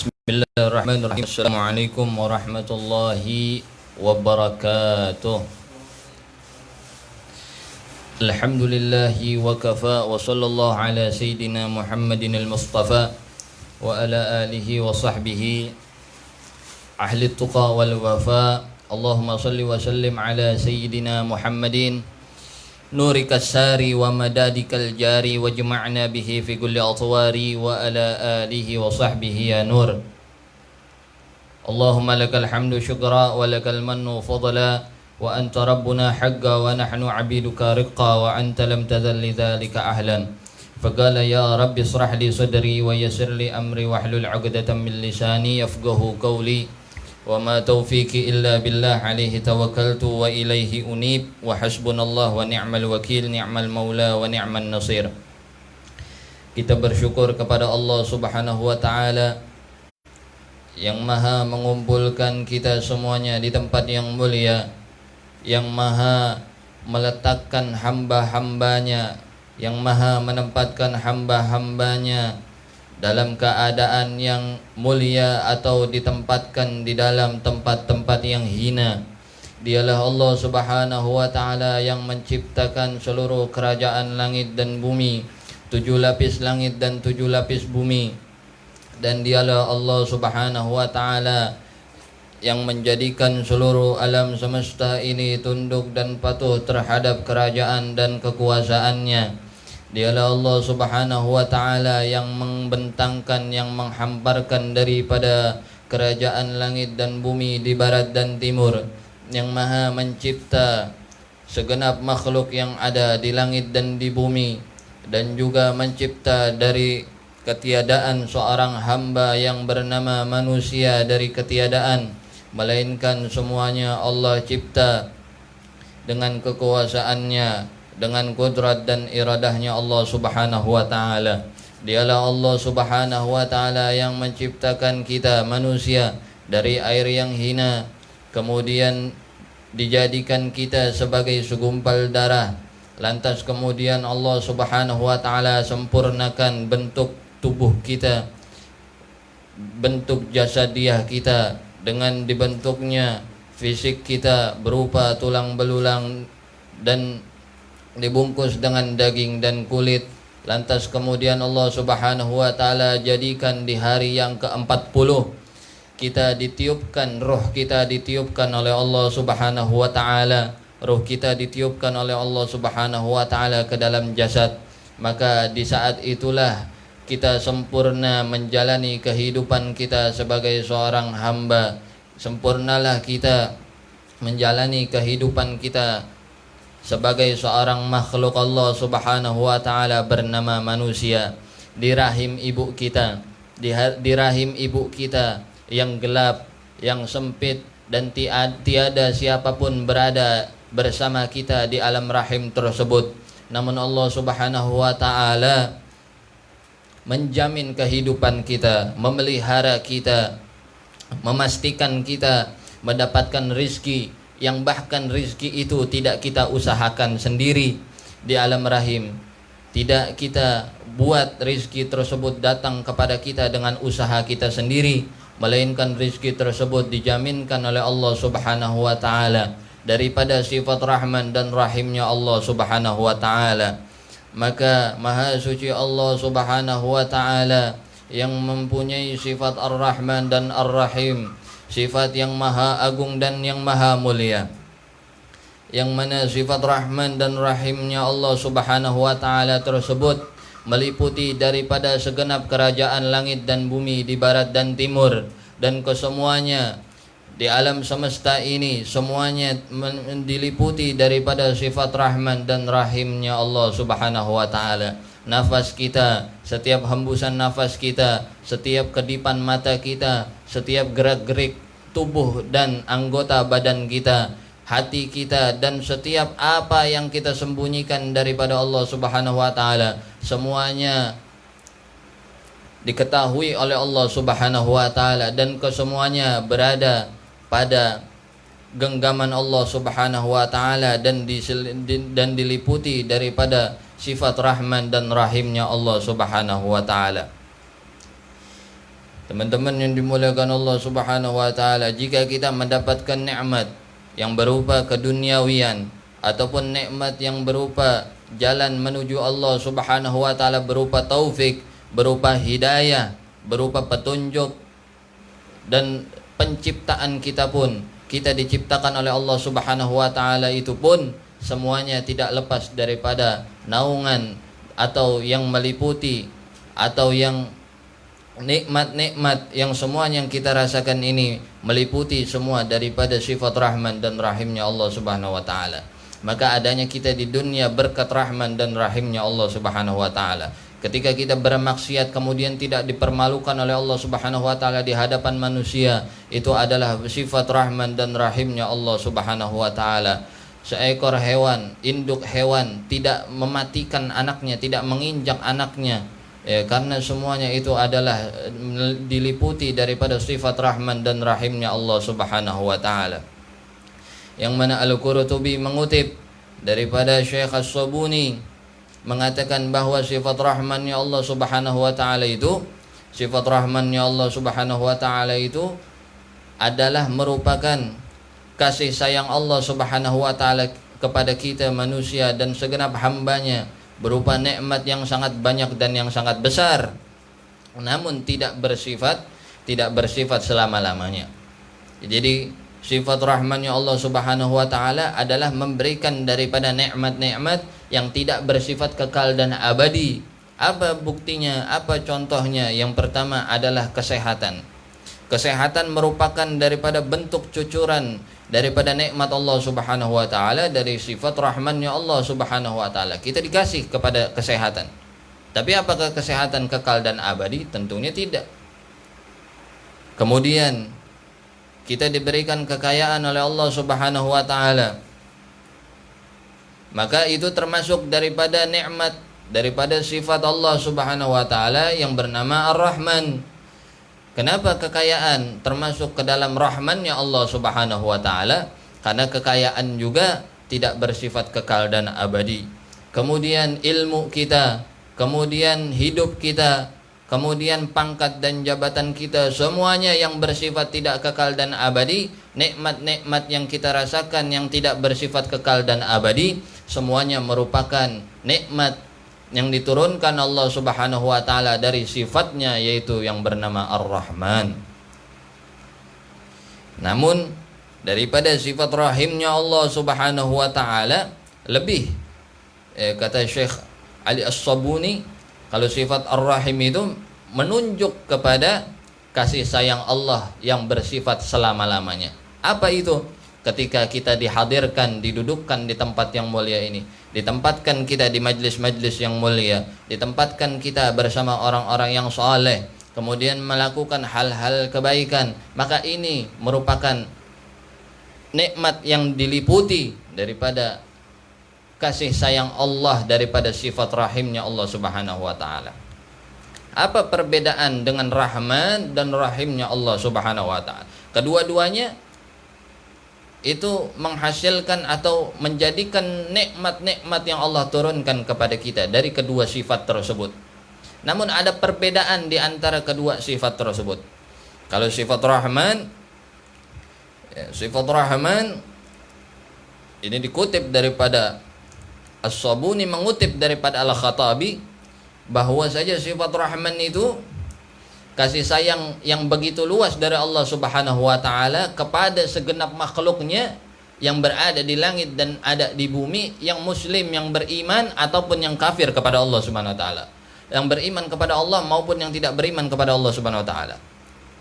Bismillahirrahmanirrahim. Assalamualaikum warahmatullahi wabarakatuh. Alhamdulillahi wa kafa wa sallallahu ala sayyidina Muhammadin al-Mustafa wa ala alihi wa sahbihi ahli tuqa wal wafa. Allahumma salli wa sallim ala sayyidina Muhammadin nurika sari wa madadikal jari wa jama'na bihi fi kulli atwari wa ala alihi wa sahbihi ya nur. Allahumma lakal hamdu syukra wa lakal mannu fadla wa anta rabbuna haqqa wa nahnu abiduka riqqa wa anta lam tazal lidzalika ahlan. Faqala ya rabbi israh li sadri wa yassir li amri wahlul 'uqdatam min lisani yafqahu qawli wa ma taufiqi illa billah alaihi tawakkaltu wa ilaihi unib wa hasbunallah wa ni'mal wakil ni'mal maula wa ni'man nasir. Kita bersyukur kepada Allah Subhanahu wa taala yang maha mengumpulkan kita semuanya di tempat yang mulia, yang maha meletakkan hamba-hambanya, yang maha menempatkan hamba-hambanya dalam keadaan yang mulia atau ditempatkan di dalam tempat-tempat yang hina. Dialah Allah Subhanahu wa taala yang menciptakan seluruh kerajaan langit dan bumi, 7 lapis langit dan 7 lapis bumi. Dan dialah Allah Subhanahu wa ta'ala yang menjadikan seluruh alam semesta ini tunduk dan patuh terhadap kerajaan dan kekuasaannya. Dialah Allah Subhanahu wa ta'ala yang membentangkan, yang menghamparkan daripada kerajaan langit dan bumi di barat dan timur, yang maha mencipta segenap makhluk yang ada di langit dan di bumi, dan juga mencipta dari ketiadaan seorang hamba yang bernama manusia dari ketiadaan, melainkan semuanya Allah cipta dengan kekuasaannya, dengan kudrat dan iradahnya Allah Subhanahu wa ta'ala. Dialah Allah Subhanahu wa ta'ala yang menciptakan kita manusia dari air yang hina, kemudian dijadikan kita sebagai segumpal darah. Lantas kemudian Allah Subhanahu wa ta'ala sempurnakan bentuk tubuh kita, bentuk jasadiah kita, dengan dibentuknya fisik kita berupa tulang belulang dan dibungkus dengan daging dan kulit. Lantas kemudian Allah Subhanahu wa ta'ala jadikan di hari yang ke-40 kita ditiupkan, roh kita ditiupkan oleh Allah Subhanahu wa ta'ala, roh kita ditiupkan oleh Allah Subhanahu wa ta'ala ke dalam jasad. Maka di saat itulah kita sempurna menjalani kehidupan kita sebagai seorang hamba. Sempurnalah kita menjalani kehidupan kita sebagai seorang makhluk Allah Subhanahu wa ta'ala bernama manusia di rahim ibu kita, di rahim ibu kita yang gelap, yang sempit, dan tiada siapapun berada bersama kita di alam rahim tersebut. Namun Allah Subhanahu wa ta'ala menjamin kehidupan kita, memelihara kita, memastikan kita mendapatkan rizki, yang bahkan rizki itu tidak kita usahakan sendiri di alam rahim. Tidak kita buat rizki tersebut datang kepada kita dengan usaha kita sendiri, melainkan rizki tersebut dijaminkan oleh Allah Subhanahu wa ta'ala daripada sifat Rahman dan Rahimnya Allah Subhanahu wa ta'ala. Maka maha suci Allah Subhanahu wa ta'ala yang mempunyai sifat Ar-Rahman dan Ar-Rahim, sifat yang maha agung dan yang maha mulia, yang mana sifat Rahman dan Rahimnya Allah Subhanahu wa ta'ala tersebut meliputi daripada segenap kerajaan langit dan bumi di barat dan timur, dan kesemuanya di alam semesta ini semuanya diliputi daripada sifat Rahman dan Rahimnya Allah Subhanahu wa ta'ala. Nafas kita, setiap hembusan nafas kita, setiap kedipan mata kita, setiap gerak-gerik tubuh dan anggota badan kita, hati kita, dan setiap apa yang kita sembunyikan daripada Allah Subhanahu wa ta'ala, semuanya diketahui oleh Allah Subhanahu wa ta'ala, dan kesemuanya berada pada genggaman Allah Subhanahu wa ta'ala dan diliputi daripada sifat Rahman dan Rahimnya Allah Subhanahu wa ta'ala. Teman-teman yang dimuliakan Allah Subhanahu wa taala, jika kita mendapatkan nikmat yang berupa keduniawian ataupun nikmat yang berupa jalan menuju Allah Subhanahu wa taala, berupa taufik, berupa hidayah, berupa petunjuk, dan penciptaan kita pun, kita diciptakan oleh Allah Subhanahu wa taala itu pun semuanya tidak lepas daripada naungan atau yang meliputi atau yang nikmat-nikmat yang semuanya yang kita rasakan ini meliputi semua daripada sifat rahman dan rahimnya Allah Subhanahu wa taala. Maka adanya kita di dunia berkat rahman dan rahimnya Allah Subhanahu wa taala. Ketika kita bermaksiat kemudian tidak dipermalukan oleh Allah Subhanahu wa taala di hadapan manusia, itu adalah sifat rahman dan rahimnya Allah Subhanahu wa taala. Seekor hewan, induk hewan tidak mematikan anaknya, tidak menginjak anaknya, ya, karena semuanya itu adalah diliputi daripada sifat rahman dan rahimnya Allah Subhanahu wa taala. Yang mana Al-Qurtubi mengutip daripada Syekh As-Sabuni mengatakan bahwa sifat rahmannya Allah Subhanahu wa taala itu, sifat rahmannya Allah Subhanahu wa taala itu adalah merupakan kasih sayang Allah Subhanahu wa taala kepada kita manusia dan segenap hambanya, berupa nikmat yang sangat banyak dan yang sangat besar, namun tidak bersifat selama-lamanya. Jadi sifat rahmannya Allah Subhanahu wa taala adalah memberikan daripada nikmat-nikmat yang tidak bersifat kekal dan abadi. Apa buktinya? Apa contohnya? Yang pertama adalah kesehatan. Kesehatan merupakan daripada bentuk cucuran daripada nikmat Allah Subhanahu wa taala, dari sifat rahmannya Allah Subhanahu wa taala. Kita dikasih kepada kesehatan. Tapi apakah kesehatan kekal dan abadi? Tentunya tidak. Kemudian kita diberikan kekayaan oleh Allah Subhanahu wa taala. Maka itu termasuk daripada nikmat, daripada sifat Allah Subhanahu wa taala yang bernama Ar-Rahman. Kenapa kekayaan termasuk ke dalam rahmannya Allah Subhanahu wa taala? Karena kekayaan juga tidak bersifat kekal dan abadi. Kemudian ilmu kita, kemudian hidup kita, kemudian pangkat dan jabatan kita, semuanya yang bersifat tidak kekal dan abadi. Nikmat-nikmat yang kita rasakan yang tidak bersifat kekal dan abadi, semuanya merupakan nikmat yang diturunkan Allah Subhanahu wa taala dari sifatnya, yaitu yang bernama Ar-Rahman. Namun daripada sifat rahimnya Allah Subhanahu wa taala lebih, kata Syekh Ali As-Sabuni, kalau sifat Ar-Rahim itu menunjuk kepada kasih sayang Allah yang bersifat selama-lamanya. Apa itu? Ketika kita dihadirkan, didudukkan di tempat yang mulia ini, ditempatkan kita di majlis-majlis yang mulia, ditempatkan kita bersama orang-orang yang saleh, kemudian melakukan hal-hal kebaikan, maka ini merupakan nikmat yang diliputi daripada kasih sayang Allah, daripada sifat rahimnya Allah Subhanahu wa taala. Apa perbedaan dengan Rahman dan Rahimnya Allah Subhanahu wa taala? Kedua-duanya itu menghasilkan atau menjadikan nikmat-nikmat yang Allah turunkan kepada kita dari kedua sifat tersebut. Namun ada perbedaan di antara kedua sifat tersebut. Kalau sifat Rahman, sifat Rahman ini dikutip daripada As-Sabuni, mengutip daripada Al-Khattabi, bahwa saja sifat Rahman itu kasih sayang yang begitu luas dari Allah Subhanahu wa taala kepada segenap makhluknya yang berada di langit dan ada di bumi, yang muslim, yang beriman ataupun yang kafir kepada Allah Subhanahu wa taala, yang beriman kepada Allah maupun yang tidak beriman kepada Allah Subhanahu wa taala.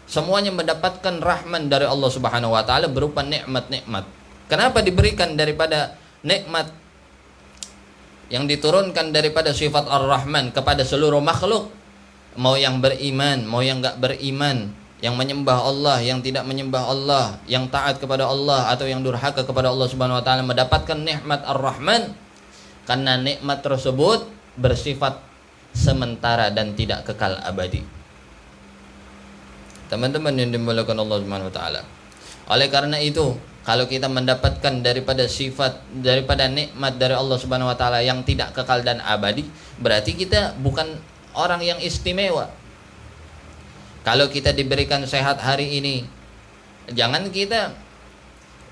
Semuanya mendapatkan rahman dari Allah Subhanahu wa taala berupa nikmat-nikmat. Kenapa diberikan daripada nikmat yang diturunkan daripada sifat Ar-Rahman kepada seluruh makhluk? Mau yang beriman, mau yang enggak beriman, yang menyembah Allah, yang tidak menyembah Allah, yang taat kepada Allah atau yang durhaka kepada Allah Subhanahu wa taala, mendapatkan nikmat Ar-Rahman karena nikmat tersebut bersifat sementara dan tidak kekal abadi. Teman-teman yang dimuliakan Allah Subhanahu wa taala. Oleh karena itu, kalau kita mendapatkan daripada sifat, daripada nikmat dari Allah Subhanahu wa taala yang tidak kekal dan abadi, berarti kita bukan orang yang istimewa. Kalau kita diberikan sehat hari ini, jangan kita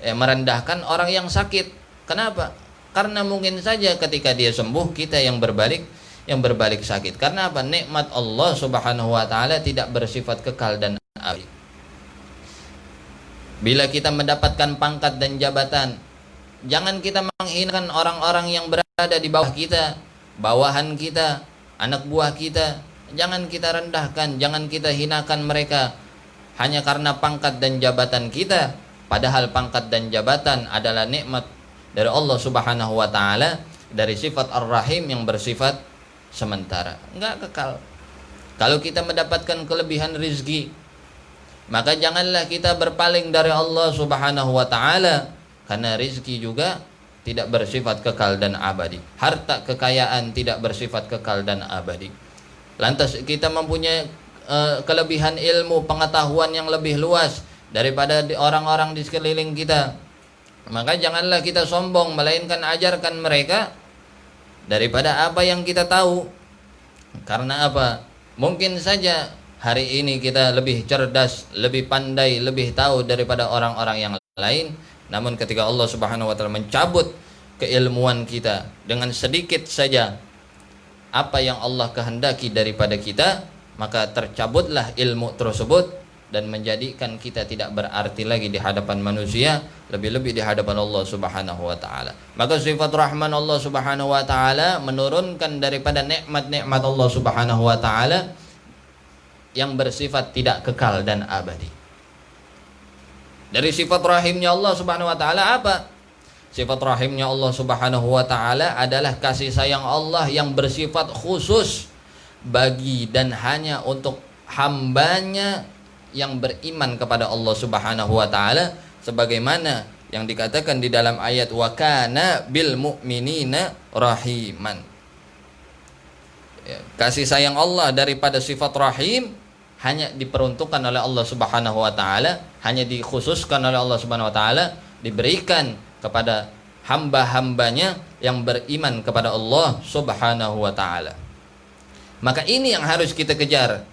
merendahkan orang yang sakit. Kenapa? Karena mungkin saja ketika dia sembuh, kita yang berbalik sakit. Karena apa? Nikmat Allah Subhanahu wa taala tidak bersifat kekal dan abadi. Bila kita mendapatkan pangkat dan jabatan, jangan kita menghinakan orang-orang yang berada di bawah kita, bawahan kita, anak buah kita. Jangan kita rendahkan, jangan kita hinakan mereka hanya karena pangkat dan jabatan kita. Padahal pangkat dan jabatan adalah nikmat dari Allah Subhanahu wa taala, dari sifat Ar-Rahim yang bersifat sementara, enggak kekal. Kalau kita mendapatkan kelebihan rizki, maka janganlah kita berpaling dari Allah Subhanahu wa taala, karena rizki juga tidak bersifat kekal dan abadi. Harta kekayaan tidak bersifat kekal dan abadi. Lantas kita mempunyai kelebihan ilmu, pengetahuan yang lebih luas daripada orang-orang di sekeliling kita, maka janganlah kita sombong, melainkan ajarkan mereka daripada apa yang kita tahu. Karena apa? Mungkin saja hari ini kita lebih cerdas, lebih pandai, lebih tahu daripada orang-orang yang lain. Namun ketika Allah Subhanahu wa taala mencabut keilmuan kita dengan sedikit saja apa yang Allah kehendaki daripada kita, maka tercabutlah ilmu tersebut dan menjadikan kita tidak berarti lagi di hadapan manusia, lebih-lebih di hadapan Allah Subhanahu wa taala. Maka sifat Rahman Allah Subhanahu wa taala menurunkan daripada nikmat-nikmat Allah Subhanahu wa taala yang bersifat tidak kekal dan abadi. Dari sifat rahimnya Allah Subhanahu wa taala apa? Sifat rahimnya Allah Subhanahu wa taala adalah kasih sayang Allah yang bersifat khusus bagi dan hanya untuk hambanya yang beriman kepada Allah Subhanahu wa taala, sebagaimana yang dikatakan di dalam ayat wa kana bil mu'minina rahiman. Kasih sayang Allah daripada sifat rahim hanya diperuntukkan oleh Allah Subhanahu wa taala, hanya dikhususkan oleh Allah Subhanahu wa taala, diberikan kepada hamba-hambanya yang beriman kepada Allah Subhanahu wa taala. Maka ini yang harus kita kejar.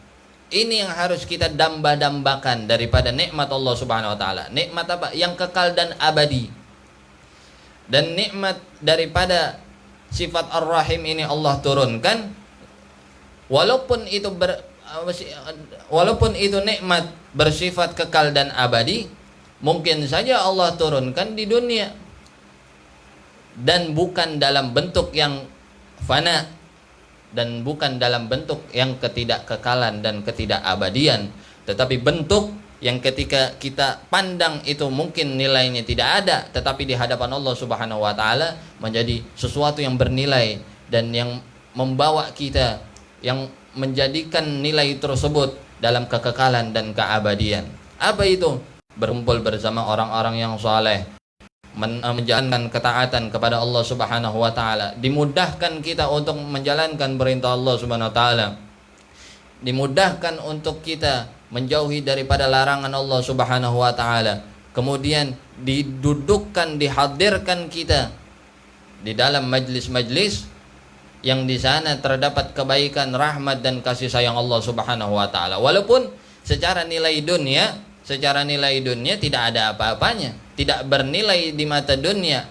Ini yang harus kita damba-dambakan daripada nikmat Allah Subhanahu wa taala. Nikmat apa? Yang kekal dan abadi. Dan nikmat daripada sifat Ar-Rahim ini Allah turunkan, walaupun itu nikmat bersifat kekal dan abadi, mungkin saja Allah turunkan di dunia dan bukan dalam bentuk yang fana, dan bukan dalam bentuk yang ketidakkekalan dan ketidakabadian, tetapi bentuk yang ketika kita pandang itu mungkin nilainya tidak ada, tetapi di hadapan Allah Subhanahu wa taala menjadi sesuatu yang bernilai dan yang membawa kita, yang menjadikan nilai tersebut dalam kekekalan dan keabadian. Apa itu? Berkumpul bersama orang-orang yang saleh, menjalankan ketaatan kepada Allah Subhanahu wa taala, dimudahkan kita untuk menjalankan perintah Allah Subhanahu wa taala, dimudahkan untuk kita menjauhi daripada larangan Allah Subhanahu wa taala, kemudian didudukkan, dihadirkan kita di dalam majlis-majlis yang di sana terdapat kebaikan, rahmat dan kasih sayang Allah Subhanahu wa taala. Walaupun secara nilai dunia tidak ada apa-apanya, tidak bernilai di mata dunia,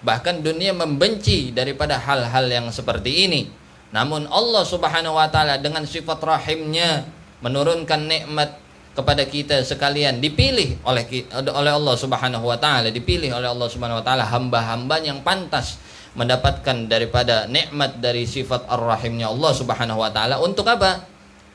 bahkan dunia membenci daripada hal-hal yang seperti ini. Namun Allah Subhanahu wa taala dengan sifat rahimnya menurunkan nikmat kepada kita sekalian, dipilih oleh Allah Subhanahu wa taala, dipilih oleh Allah Subhanahu wa taala hamba-hamba yang pantas mendapatkan daripada nikmat dari sifat Ar-Rahimnya Allah Subhanahu wa taala. Untuk apa?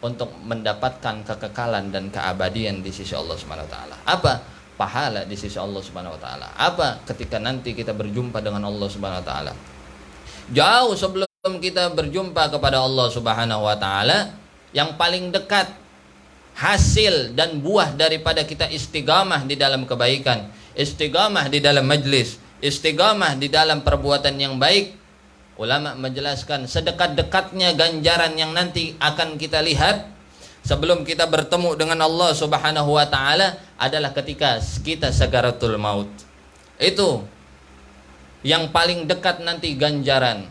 Untuk mendapatkan kekekalan dan keabadian di sisi Allah Subhanahu wa taala. Apa? Pahala di sisi Allah Subhanahu wa taala. Apa? Ketika nanti kita berjumpa dengan Allah Subhanahu wa taala. Jauh sebelum kita berjumpa kepada Allah Subhanahu wa taala, yang paling dekat hasil dan buah daripada kita istiqamah di dalam kebaikan, istiqamah di dalam majlis, istiqamah di dalam perbuatan yang baik. Ulama menjelaskan sedekat-dekatnya ganjaran yang nanti akan kita lihat sebelum kita bertemu dengan Allah Subhanahu wa taala adalah ketika kita sakaratul maut. Itu yang paling dekat nanti ganjaran.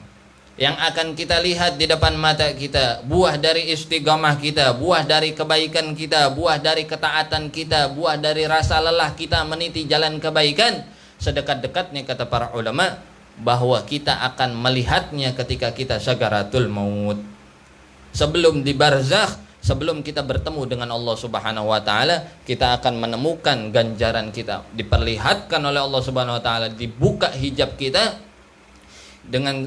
yang akan kita lihat di depan mata kita, buah dari istiqamah kita, buah dari kebaikan kita, buah dari ketaatan kita, buah dari rasa lelah kita meniti jalan kebaikan, sedekat-dekatnya kata para ulama bahwa kita akan melihatnya ketika kita sakaratul maut. Sebelum di barzakh, sebelum kita bertemu dengan Allah Subhanahu wa taala, kita akan menemukan ganjaran kita, diperlihatkan oleh Allah Subhanahu wa taala, dibuka hijab kita dengan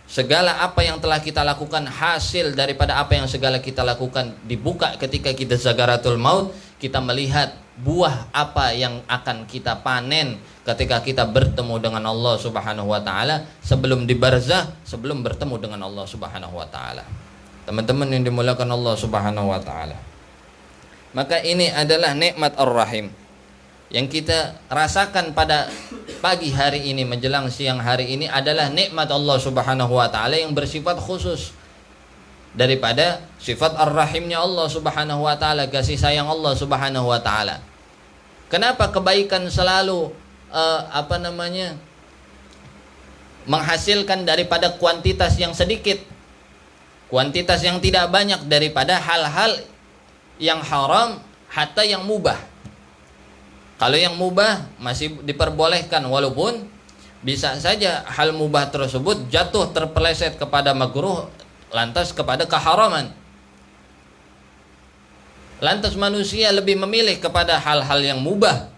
segala apa yang telah kita lakukan, hasil daripada apa yang segala kita lakukan dibuka ketika kita sakaratul maut. Kita melihat buah apa yang akan kita panen ketika kita bertemu dengan Allah Subhanahu wa taala sebelum di barzakh, sebelum bertemu dengan Allah Subhanahu wa taala. Teman-teman yang dimuliakan Allah Subhanahu wa taala, maka ini adalah nikmat Ar-Rahim yang kita rasakan pada pagi hari ini menjelang siang hari ini adalah nikmat Allah Subhanahu wa taala yang bersifat khusus daripada sifat Ar-Rahimnya Allah Subhanahu wa taala, kasih sayang Allah Subhanahu wa taala. Kenapa kebaikan selalu menghasilkan daripada kuantitas yang sedikit, kuantitas yang tidak banyak, daripada hal-hal yang haram hatta yang mubah. Kalau yang mubah masih diperbolehkan, walaupun bisa saja hal mubah tersebut jatuh terpeleset kepada makruh, lantas kepada keharaman. Lantas manusia lebih memilih kepada hal-hal yang mubah,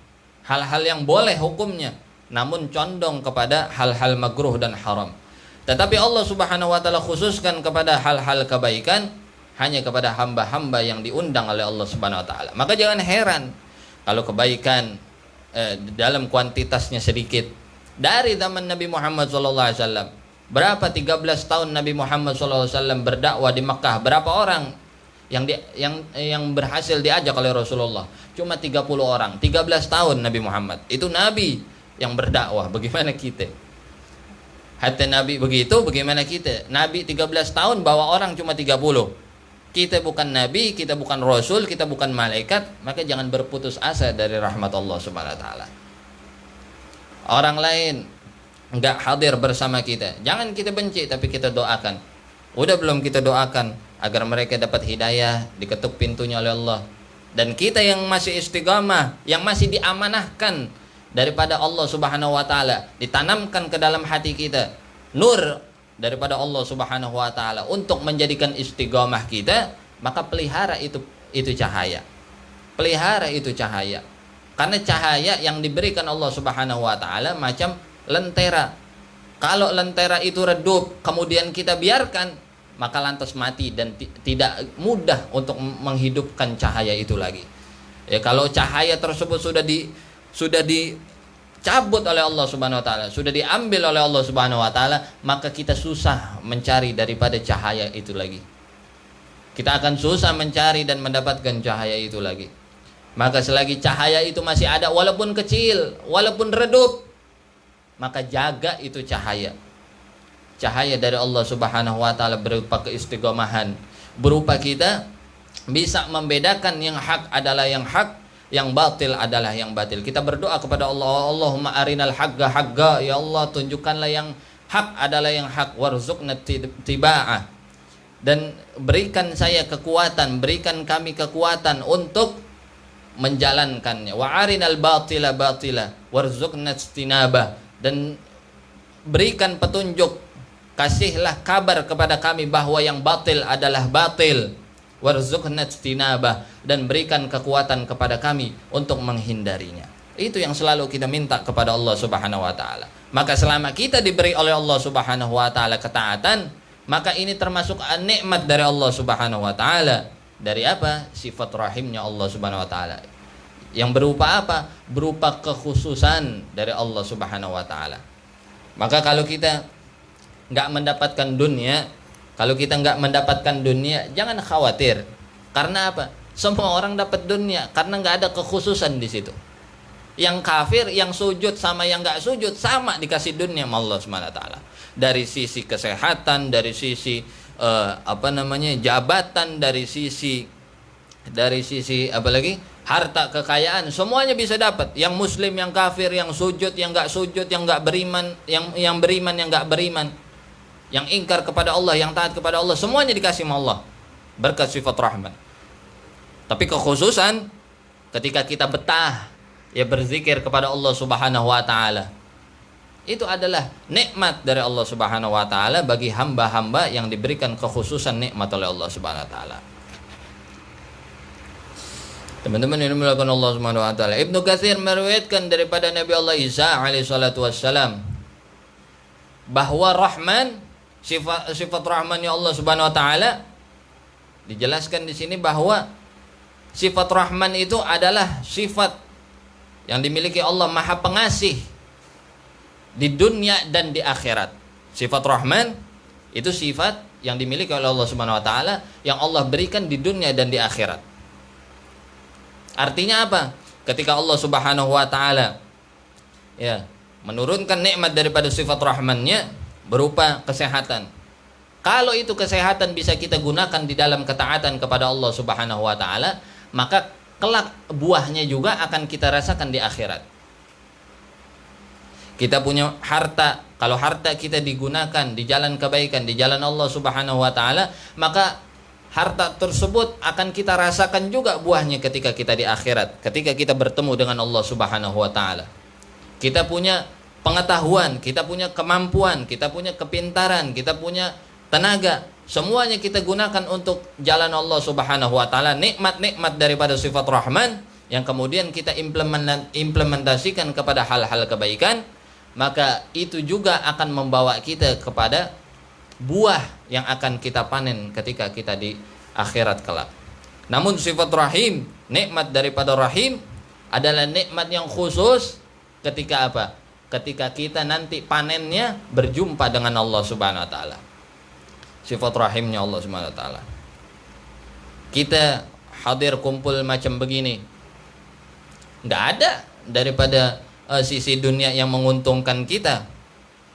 hal-hal yang boleh hukumnya, namun condong kepada hal-hal makruh dan haram. Tetapi Allah Subhanahu wa taala khususkan kepada hal-hal kebaikan hanya kepada hamba-hamba yang diundang oleh Allah Subhanahu wa taala. Maka jangan heran kalau kebaikan dalam kuantitasnya sedikit. Dari zaman Nabi Muhammad SAW, berapa 13 tahun Nabi Muhammad SAW berdakwah di Makkah, berapa orang yang berhasil diajak oleh Rasulullah? Cuma 30 orang. 13 tahun Nabi Muhammad, itu Nabi yang berdakwah. Bagaimana kita? Hatta Nabi begitu, bagaimana kita? Nabi 13 tahun bawa orang cuma 30. Kita bukan nabi, kita bukan rasul, kita bukan malaikat, maka jangan berputus asa dari rahmat Allah Subhanahu wa taala. Orang lain enggak hadir bersama kita, jangan kita benci, tapi kita doakan. Udah belum kita doakan agar mereka dapat hidayah, diketuk pintunya oleh Allah. Dan kita yang masih istiqamah, yang masih diamanahkan daripada Allah Subhanahu wa taala, ditanamkan ke dalam hati kita nur daripada Allah Subhanahu wa taala untuk menjadikan istiqamah kita, maka pelihara itu cahaya. Pelihara itu cahaya. Karena cahaya yang diberikan Allah Subhanahu wa taala macam lentera. Kalau lentera itu redup kemudian kita biarkan, maka lantas mati dan tidak mudah untuk menghidupkan cahaya itu lagi. Ya, kalau cahaya tersebut sudah dicabut oleh Allah Subhanahu wa taala, sudah diambil oleh Allah Subhanahu wa taala, maka kita susah mencari daripada cahaya itu lagi. Kita akan susah mencari dan mendapatkan cahaya itu lagi. Maka selagi cahaya itu masih ada, walaupun kecil, walaupun redup, maka jaga itu cahaya. Cahaya dari Allah Subhanahu wa taala berupa keistiqomahan, berupa kita bisa membedakan yang hak adalah yang hak, yang batil adalah yang batil. Kita berdoa kepada Allah, Allahumma arinal haqqa haqqa, ya Allah tunjukkanlah yang hak adalah yang hak, warzuqna tiba'ah, dan berikan saya kekuatan, berikan kami kekuatan untuk menjalankannya. Wa arinal batila batila warzuqna istinabah, dan berikan petunjuk, kasihlah kabar kepada kami bahwa yang batil adalah batil, warzuqna istinabah, dan berikan kekuatan kepada kami untuk menghindarinya. Itu yang selalu kita minta kepada Allah Subhanahu wa taala. Maka selama kita diberi oleh Allah Subhanahu wa taala ketaatan, maka ini termasuk nikmat dari Allah Subhanahu wa taala. Dari apa? Sifat rahimnya Allah Subhanahu wa taala. Yang berupa apa? Berupa kekhususan dari Allah Subhanahu wa taala. Maka kalau kita enggak mendapatkan dunia, kalau kita enggak mendapatkan dunia, jangan khawatir. Karena apa? Semua orang dapat dunia karena enggak ada kekhususan di situ. Yang kafir, yang sujud sama yang enggak sujud sama dikasih dunia sama Allah Subhanahu wa taala. Dari sisi kesehatan, dari sisi jabatan, dari sisi apalagi harta kekayaan, semuanya bisa dapat. Yang muslim, yang kafir, yang sujud, yang enggak sujud, yang enggak beriman, yang beriman, yang enggak beriman. yang ingkar kepada Allah, yang taat kepada Allah, semuanya dikasih sama Allah berkat sifat rahman. Tapi kekhususan ketika kita betah ya berzikir kepada Allah Subhanahu wa taala, itu adalah nikmat dari Allah Subhanahu wa taala bagi hamba-hamba yang diberikan kekhususan nikmat oleh Allah Subhanahu wa taala. Teman-teman yang dimuliakan Allah Subhanahu wa taala, Ibnu Katsir meriwayatkan daripada Nabi Allah Isa alaihi salatu wassalam bahwa Rahman, sifat rahmannya Allah Subhanahu wa taala, dijelaskan di sini bahwa sifat Rahman itu adalah sifat yang dimiliki Allah, Maha Pengasih di dunia dan di akhirat. Sifat Rahman itu sifat yang dimiliki oleh Allah Subhanahu wa taala yang Allah berikan di dunia dan di akhirat. Artinya apa? Ketika Allah Subhanahu wa taala ya menurunkan nikmat daripada sifat Rahman-Nya berupa kesehatan. Kalau itu kesehatan bisa kita gunakan di dalam ketaatan kepada Allah Subhanahu wa taala, maka kelak buahnya juga akan kita rasakan di akhirat. Kita punya harta, kalau harta kita digunakan di jalan kebaikan, di jalan Allah Subhanahu wa taala, maka harta tersebut akan kita rasakan juga buahnya ketika kita di akhirat, ketika kita bertemu dengan Allah Subhanahu wa taala. Kita punya pengetahuan, kita punya kemampuan, kita punya kepintaran, kita punya tenaga, semuanya kita gunakan untuk jalan Allah Subhanahu wa taala, nikmat-nikmat daripada sifat Rahman yang kemudian kita implementasikan kepada hal-hal kebaikan, maka itu juga akan membawa kita kepada buah yang akan kita panen ketika kita di akhirat kelak. Namun sifat Rahim, nikmat daripada Rahim adalah nikmat yang khusus ketika apa? Ketika kita nanti panennya berjumpa dengan Allah Subhanahu wa taala. Sifat rahimnya Allah Subhanahu wa taala. Kita hadir kumpul macam begini, enggak ada daripada sisi dunia yang menguntungkan kita.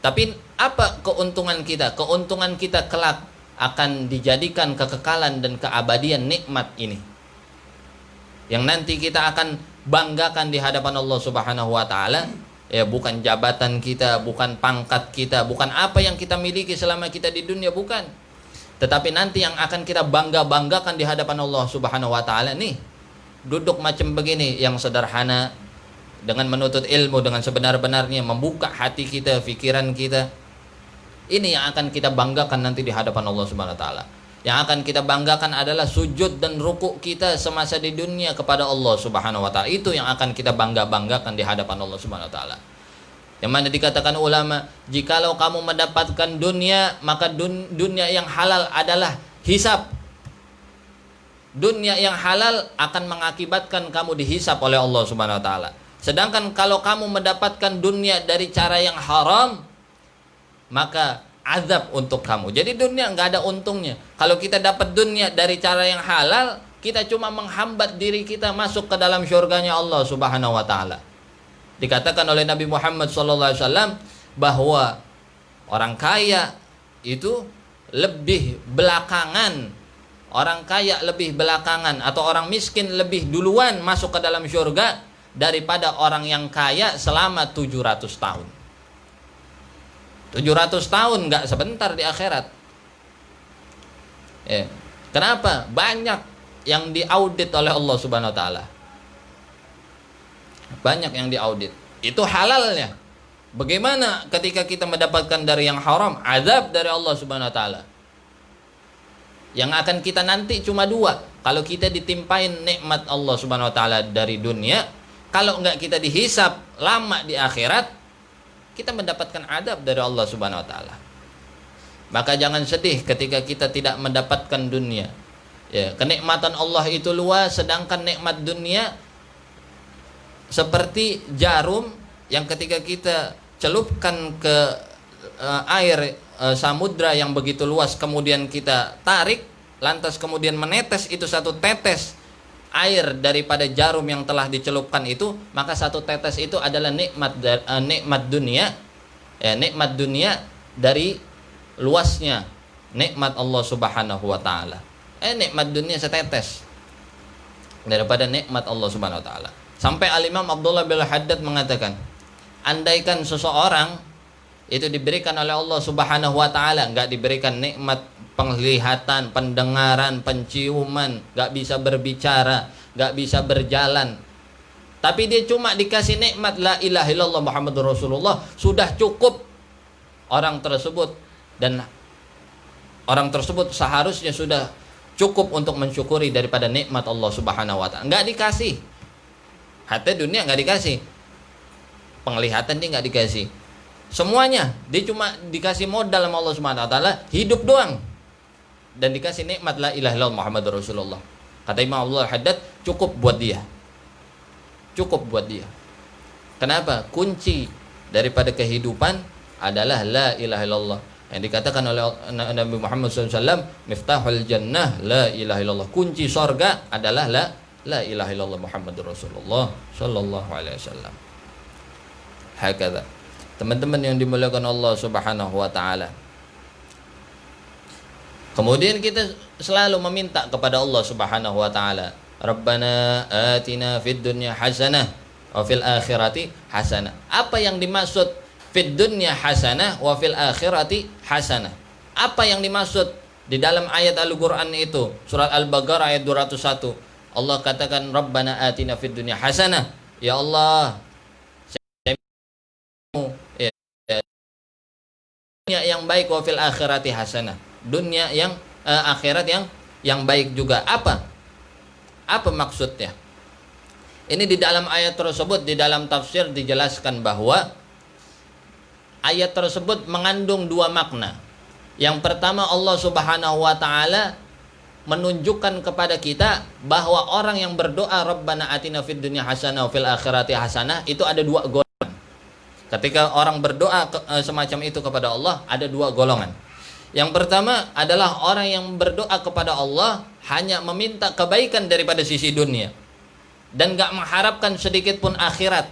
Tapi apa keuntungan kita? Keuntungan kita kelak akan dijadikan kekekalan dan keabadian nikmat ini, yang nanti kita akan banggakan di hadapan Allah Subhanahu wa taala. Ya, bukan jabatan kita, bukan pangkat kita, bukan apa yang kita miliki selama kita di dunia, bukan. Tetapi nanti yang akan kita banggakan di hadapan Allah Subhanahu wa taala nih, duduk macam begini yang sederhana, dengan menuntut ilmu dengan sebenar-benarnya, membuka hati kita, pikiran kita. Ini yang akan kita banggakan nanti di hadapan Allah Subhanahu wa taala. Yang akan kita banggakan adalah sujud dan rukuk kita semasa di dunia kepada Allah Subhanahu wa taala. Itu yang akan kita banggakan di hadapan Allah Subhanahu wa taala. Yang mana dikatakan ulama, jikalau kamu mendapatkan dunia, maka dunia yang halal adalah hisab. Dunia yang halal akan mengakibatkan kamu dihisab oleh Allah Subhanahu wa taala. Sedangkan kalau kamu mendapatkan dunia dari cara yang haram, maka azab untuk kamu. Jadi dunia nggak ada untungnya. Kalau kita dapat dunia dari cara yang halal, kita cuma menghambat diri kita masuk ke dalam syurganya Allah Subhanahu wa taala. Dikatakan oleh Nabi Muhammad SAW bahwa orang kaya itu lebih belakangan, orang kaya lebih belakangan, atau orang miskin lebih duluan masuk ke dalam syurga daripada orang yang kaya selama 700 tahun. 700 tahun nggak sebentar di akhirat. Ya. Kenapa? Banyak yang diaudit oleh Allah Subhanahu wa taala. Banyak yang diaudit. Itu halalnya. Bagaimana ketika kita mendapatkan dari yang haram? Azab dari Allah Subhanahu wa taala. Yang akan kita nanti cuma dua. Kalau kita ditimpain nikmat Allah Subhanahu wa taala dari dunia, kalau enggak kita dihisab lama di akhirat, kita mendapatkan adab dari Allah Subhanahu wa taala. Maka jangan sedih ketika kita tidak mendapatkan dunia. Ya, kenikmatan Allah itu luas, sedangkan nikmat dunia seperti jarum yang ketika kita celupkan ke air samudra yang begitu luas, kemudian kita tarik, lantas kemudian menetes itu satu tetes air daripada jarum yang telah dicelupkan itu, maka satu tetes itu adalah nikmat dunia, ya, nikmat dunia dari luasnya nikmat Allah Subhanahu wa taala. Nikmat dunia setetes daripada nikmat Allah Subhanahu wa taala. Sampai Al-Imam Abdullah bin Haddad mengatakan, andaikan seseorang itu diberikan oleh Allah Subhanahu wa taala, enggak diberikan nikmat penglihatan, pendengaran, penciuman, enggak bisa berbicara, enggak bisa berjalan. Tapi dia cuma dikasih nikmat la ilaha illallah Muhammadur Rasulullah, sudah cukup orang tersebut, dan orang tersebut seharusnya sudah cukup untuk mensyukuri daripada nikmat Allah Subhanahu wa taala. Enggak dikasih. Hatta dunia enggak dikasih. Penglihatan dia enggak dikasih. Semuanya dia cuma dikasih modal sama Allah Subhanahu wa taala, hidup doang. Dan dikasih nikmat la ilaha illallah Muhammadur Rasulullah. Kata Imam Abdul Haddad, cukup buat dia. Cukup buat dia. Kenapa? Kunci daripada kehidupan adalah la ilaha illallah. Yang dikatakan oleh Nabi Muhammad SAW, miftahul jannah la ilaha illallah. Kunci sorga adalah la ilaha illallah Muhammadur Rasulullah sallallahu alaihi wasallam. Hakadha. Teman-teman yang dimuliakan Allah Subhanahu wa taala. Kemudian kita selalu meminta kepada Allah Subhanahu wa taala, Rabbana atina fid dunya hasanah wa fil akhirati hasanah. Apa yang dimaksud fid dunya hasanah wa fil akhirati hasanah? Apa yang dimaksud di dalam ayat Al-Qur'an itu? Surat Al-Baqarah ayat 201. Allah katakan Rabbana atina fid dunya hasanah. Ya Allah, dunia yang baik wa fil akhirati hasanah. Dunia yang akhirat yang baik juga. Apa maksudnya? Ini di dalam ayat tersebut, di dalam tafsir dijelaskan bahwa ayat tersebut mengandung dua makna. Yang pertama, Allah Subhanahu wa taala menunjukkan kepada kita bahwa orang yang berdoa Rabbana atina fid dunya hasanah wa fil akhirati hasanah itu ada dua golongan. Ketika orang berdoa semacam itu kepada Allah, ada dua golongan. Yang pertama adalah orang yang berdoa kepada Allah hanya meminta kebaikan daripada sisi dunia dan gak mengharapkan sedikit pun akhirat.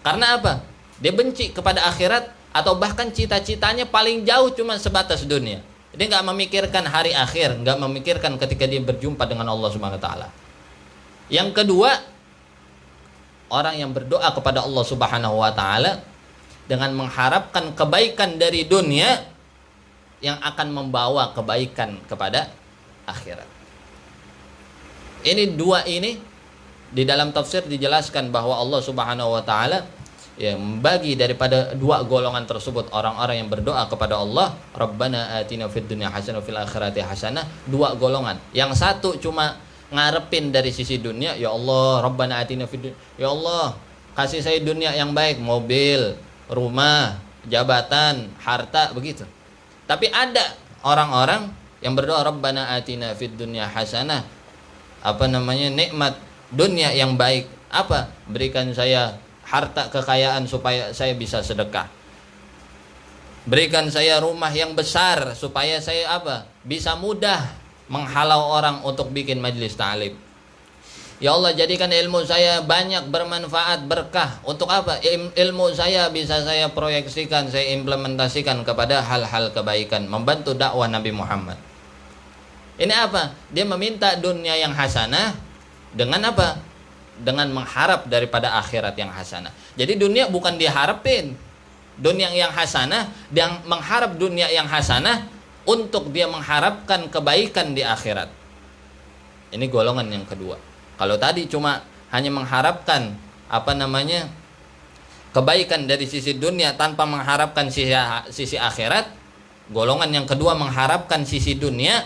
Karena apa? Dia benci kepada akhirat, atau bahkan cita-citanya paling jauh cuma sebatas dunia. Dia gak memikirkan hari akhir, gak memikirkan ketika dia berjumpa dengan Allah Subhanahu wa taala. Yang kedua, orang yang berdoa kepada Allah Subhanahu wa taala dengan mengharapkan kebaikan dari dunia yang akan membawa kebaikan kepada akhirat. Ini dua ini di dalam tafsir dijelaskan bahwa Allah Subhanahu wa taala membagi daripada dua golongan tersebut, orang-orang yang berdoa kepada Allah, Rabbana atina fid dunya hasanah fil akhirati hasanah, dua golongan. Yang satu cuma ngarepin dari sisi dunia, ya Allah, Rabbana atina fid dunya, ya Allah, kasih saya dunia yang baik, mobil, rumah, jabatan, harta, begitu. Tapi ada orang-orang yang berdoa Rabbana atina fid dunya hasanah, nikmat dunia yang baik, berikan saya harta kekayaan supaya saya bisa sedekah, berikan saya rumah yang besar supaya saya bisa mudah menghalau orang untuk bikin majelis ta'lim. Ya Allah, jadikan ilmu saya banyak bermanfaat, berkah. Untuk ilmu saya bisa saya proyeksikan, saya implementasikan kepada hal-hal kebaikan, membantu dakwah Nabi Muhammad. Ini dia meminta dunia yang hasanah dengan dengan mengharap daripada akhirat yang hasanah. Jadi dunia bukan diharapin, dunia yang hasanah, yang mengharap dunia yang hasanah untuk dia mengharapkan kebaikan di akhirat. Ini golongan yang kedua. Kalau tadi cuma hanya mengharapkan kebaikan dari sisi dunia tanpa mengharapkan sisi akhirat, golongan yang kedua mengharapkan sisi dunia,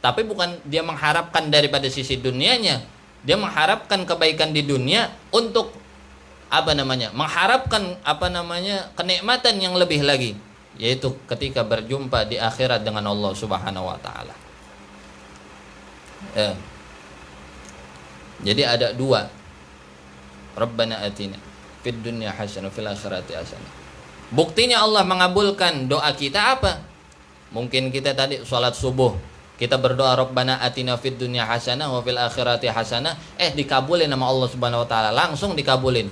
tapi bukan dia mengharapkan daripada sisi dunianya, dia mengharapkan kebaikan di dunia untuk mengharapkan kenikmatan yang lebih lagi, yaitu ketika berjumpa di akhirat dengan Allah Subhanahu wa taala. Jadi ada dua, Rabbana atina fid dunya hasanah fil akhirati hasanah. Buktinya Allah mengabulkan doa kita Mungkin kita tadi sholat subuh, kita berdoa Rabbana atina fid dunya hasanah wa fil akhirati hasanah, dikabulin sama Allah Subhanahu wa taala, langsung dikabulin.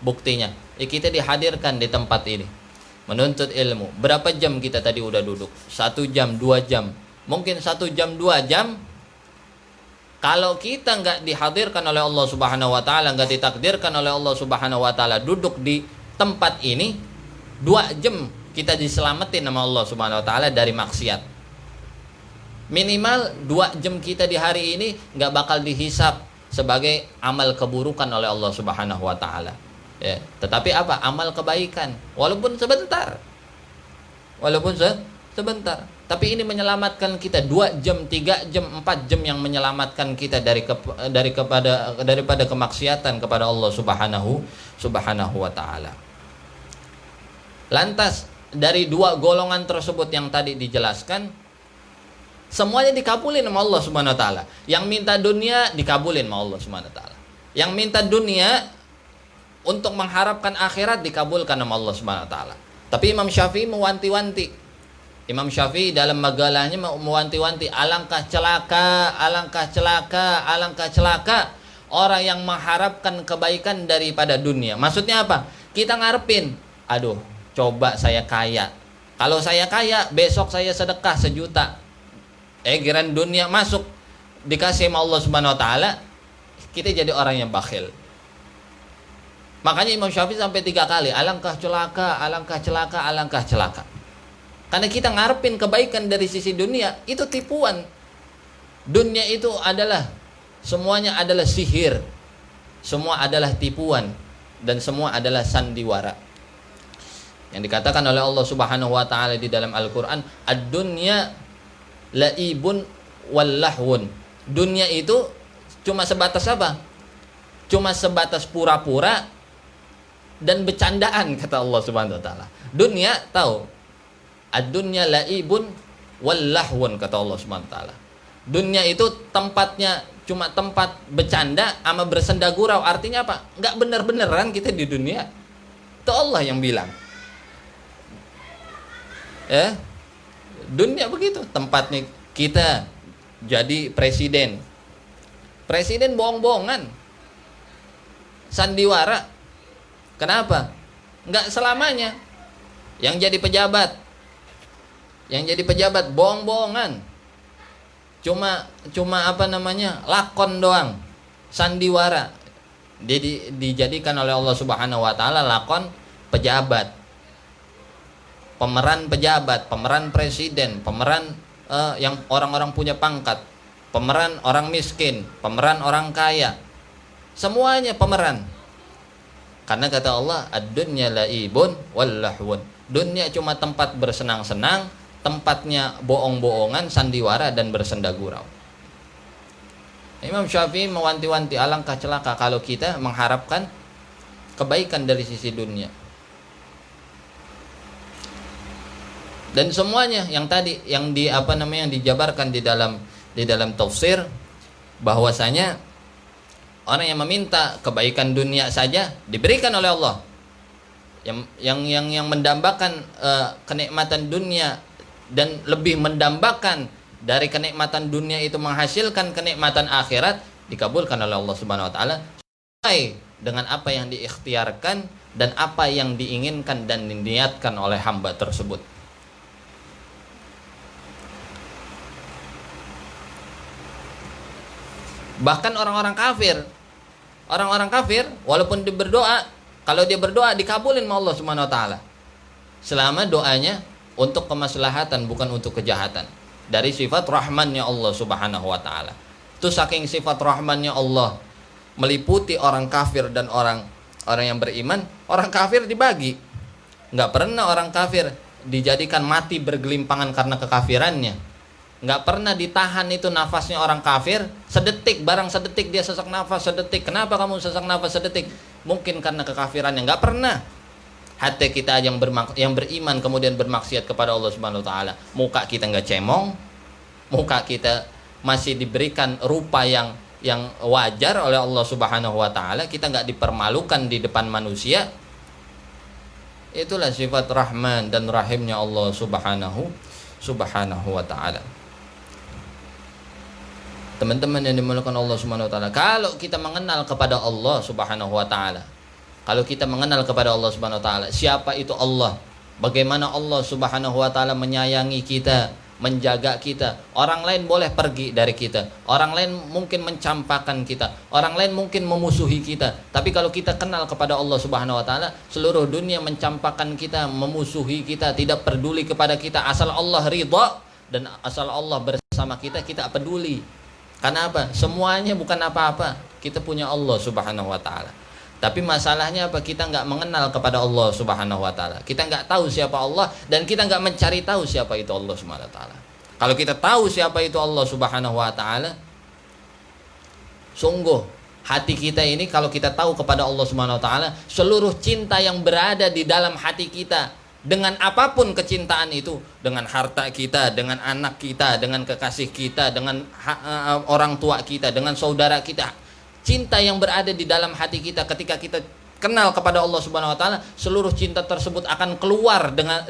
Buktinya? Kita dihadirkan di tempat ini menuntut ilmu. Berapa jam kita tadi udah duduk? 1 jam, 2 jam, mungkin 1 jam, 2 jam. Kalau kita nggak dihadirkan oleh Allah Subhanahu wa taala, nggak ditakdirkan oleh Allah Subhanahu wa taala duduk di tempat ini, 2 jam kita diselamatin sama Allah Subhanahu wa taala dari maksiat. Minimal 2 jam kita di hari ini nggak bakal dihisap sebagai amal keburukan oleh Allah Subhanahu wa taala. Ya, tetapi apa? Amal kebaikan walaupun sebentar. Sebentar. Tapi ini menyelamatkan kita 2 jam, 3 jam, 4 jam yang menyelamatkan kita daripada kemaksiatan kepada Allah Subhanahu wa taala. Lantas dari 2 golongan tersebut yang tadi dijelaskan, semuanya dikabulin sama Allah Subhanahu wa taala. Yang minta dunia dikabulin sama Allah Subhanahu wa taala. Yang minta dunia untuk mengharapkan akhirat dikabulkan sama Allah Subhanahu wa taala. Tapi Imam Syafi'i mewanti-wanti. Imam Syafi'i dalam magalahnya mewanti-wanti, alangkah celaka orang yang mengharapkan kebaikan daripada dunia. Maksudnya apa? Kita ngarepin, aduh, coba saya kaya. Kalau saya kaya, besok saya sedekah 1 juta. Giran dunia masuk, dikasih sama Allah Subhanahu wa taala, kita jadi orang yang bakhil. Makanya Imam Syafi'i sampai 3 kali, alangkah celaka. Karena kita ngarepin kebaikan dari sisi dunia, itu tipuan. Dunia itu semuanya adalah sihir. Semua adalah tipuan dan semua adalah sandiwara. Yang dikatakan oleh Allah Subhanahu wa taala di dalam Al-Qur'an, ad-dunya la'ibun wallahwun. Dunia itu cuma sebatas apa? Cuma sebatas pura-pura dan bercandaan, kata Allah Subhanahu wa taala. Dunia tahu, ad-dunya la'ibun wallahwun, kata Allah Subhanahu wa taala. Dunia itu tempatnya cuma tempat bercanda sama bersenda gurau. Artinya apa? Enggak bener-beneran kita di dunia. Itu Allah yang bilang. Dunia begitu, tempatnya kita jadi presiden bohong-bohongan, sandiwara. Kenapa? Enggak selamanya. Yang jadi pejabat bohong-bohongan, cuma lakon doang, sandiwara. Dijadikan oleh Allah Subhanahu wa taala lakon pejabat, pemeran pejabat, pemeran presiden, pemeran yang orang-orang punya pangkat, pemeran orang miskin, pemeran orang kaya, semuanya pemeran. Karena kata Allah, ad-dunya la'ibun wallahwun. Dunia cuma tempat bersenang-senang, tempatnya bohong-bohongan, sandiwara dan bersenda gurau. Imam Syafi'i mewanti-wanti, alangkah celaka kalau kita mengharapkan kebaikan dari sisi dunia. Dan semuanya yang tadi yang dijabarkan di dalam tafsir, bahwasanya orang yang meminta kebaikan dunia saja diberikan oleh Allah. Yang mendambakan kenikmatan dunia dan lebih mendambakan dari kenikmatan dunia itu menghasilkan kenikmatan akhirat, dikabulkan oleh Allah Subhanahu wa taala sesuai dengan apa yang diikhtiarkan dan apa yang diinginkan dan diniatkan oleh hamba tersebut. Bahkan orang-orang kafir walaupun dia berdoa, kalau dia berdoa dikabulin sama Allah Subhanahu wa taala. Selama doanya untuk kemaslahatan, bukan untuk kejahatan. Dari sifat rahmannya Allah Subhanahu wa taala. Itu saking sifat rahmannya Allah meliputi orang kafir dan orang yang beriman. Orang kafir dibagi. Enggak pernah orang kafir dijadikan mati bergelimpangan karena kekafirannya. Enggak pernah ditahan itu nafasnya orang kafir sedetik, barang sedetik dia sesak nafas sedetik. Kenapa kamu sesak nafas sedetik? Mungkin karena kekafirannya. Enggak pernah. Hati kita yang beriman kemudian bermaksiat kepada Allah Subhanahu wa taala, muka kita enggak cemong, muka kita masih diberikan rupa yang wajar oleh Allah Subhanahu wa taala, kita enggak dipermalukan di depan manusia. Itulah sifat Rahman dan Rahimnya Allah Subhanahu wa taala. Teman-teman yang dimuliakan Allah Subhanahu wa taala, kalau kita mengenal kepada Allah Subhanahu wa taala, kalau kita mengenal kepada Allah Subhanahu wa taala, siapa itu Allah, bagaimana Allah Subhanahu wa taala menyayangi kita, menjaga kita. Orang lain boleh pergi dari kita, orang lain mungkin mencampakkan kita, orang lain mungkin memusuhi kita. Tapi kalau kita kenal kepada Allah Subhanahu wa taala, seluruh dunia mencampakkan kita, memusuhi kita, tidak peduli kepada kita, asal Allah ridha dan asal Allah bersama kita, kita peduli. Karena apa? Semuanya bukan apa-apa, kita punya Allah Subhanahu wa taala. Tapi masalahnya apa? Kita nggak mengenal kepada Allah Subhanahu wa taala. Kita nggak tahu siapa Allah dan kita nggak mencari tahu siapa itu Allah Subhanahu wa taala. Kalau kita tahu siapa itu Allah Subhanahu wa taala, sungguh hati kita ini kalau kita tahu kepada Allah Subhanahu wa taala, seluruh cinta yang berada di dalam hati kita, dengan apapun kecintaan itu, dengan harta kita, dengan anak kita, dengan kekasih kita, dengan orang tua kita, dengan saudara kita, cinta yang berada di dalam hati kita ketika kita kenal kepada Allah Subhanahu wa taala, seluruh cinta tersebut akan keluar dengan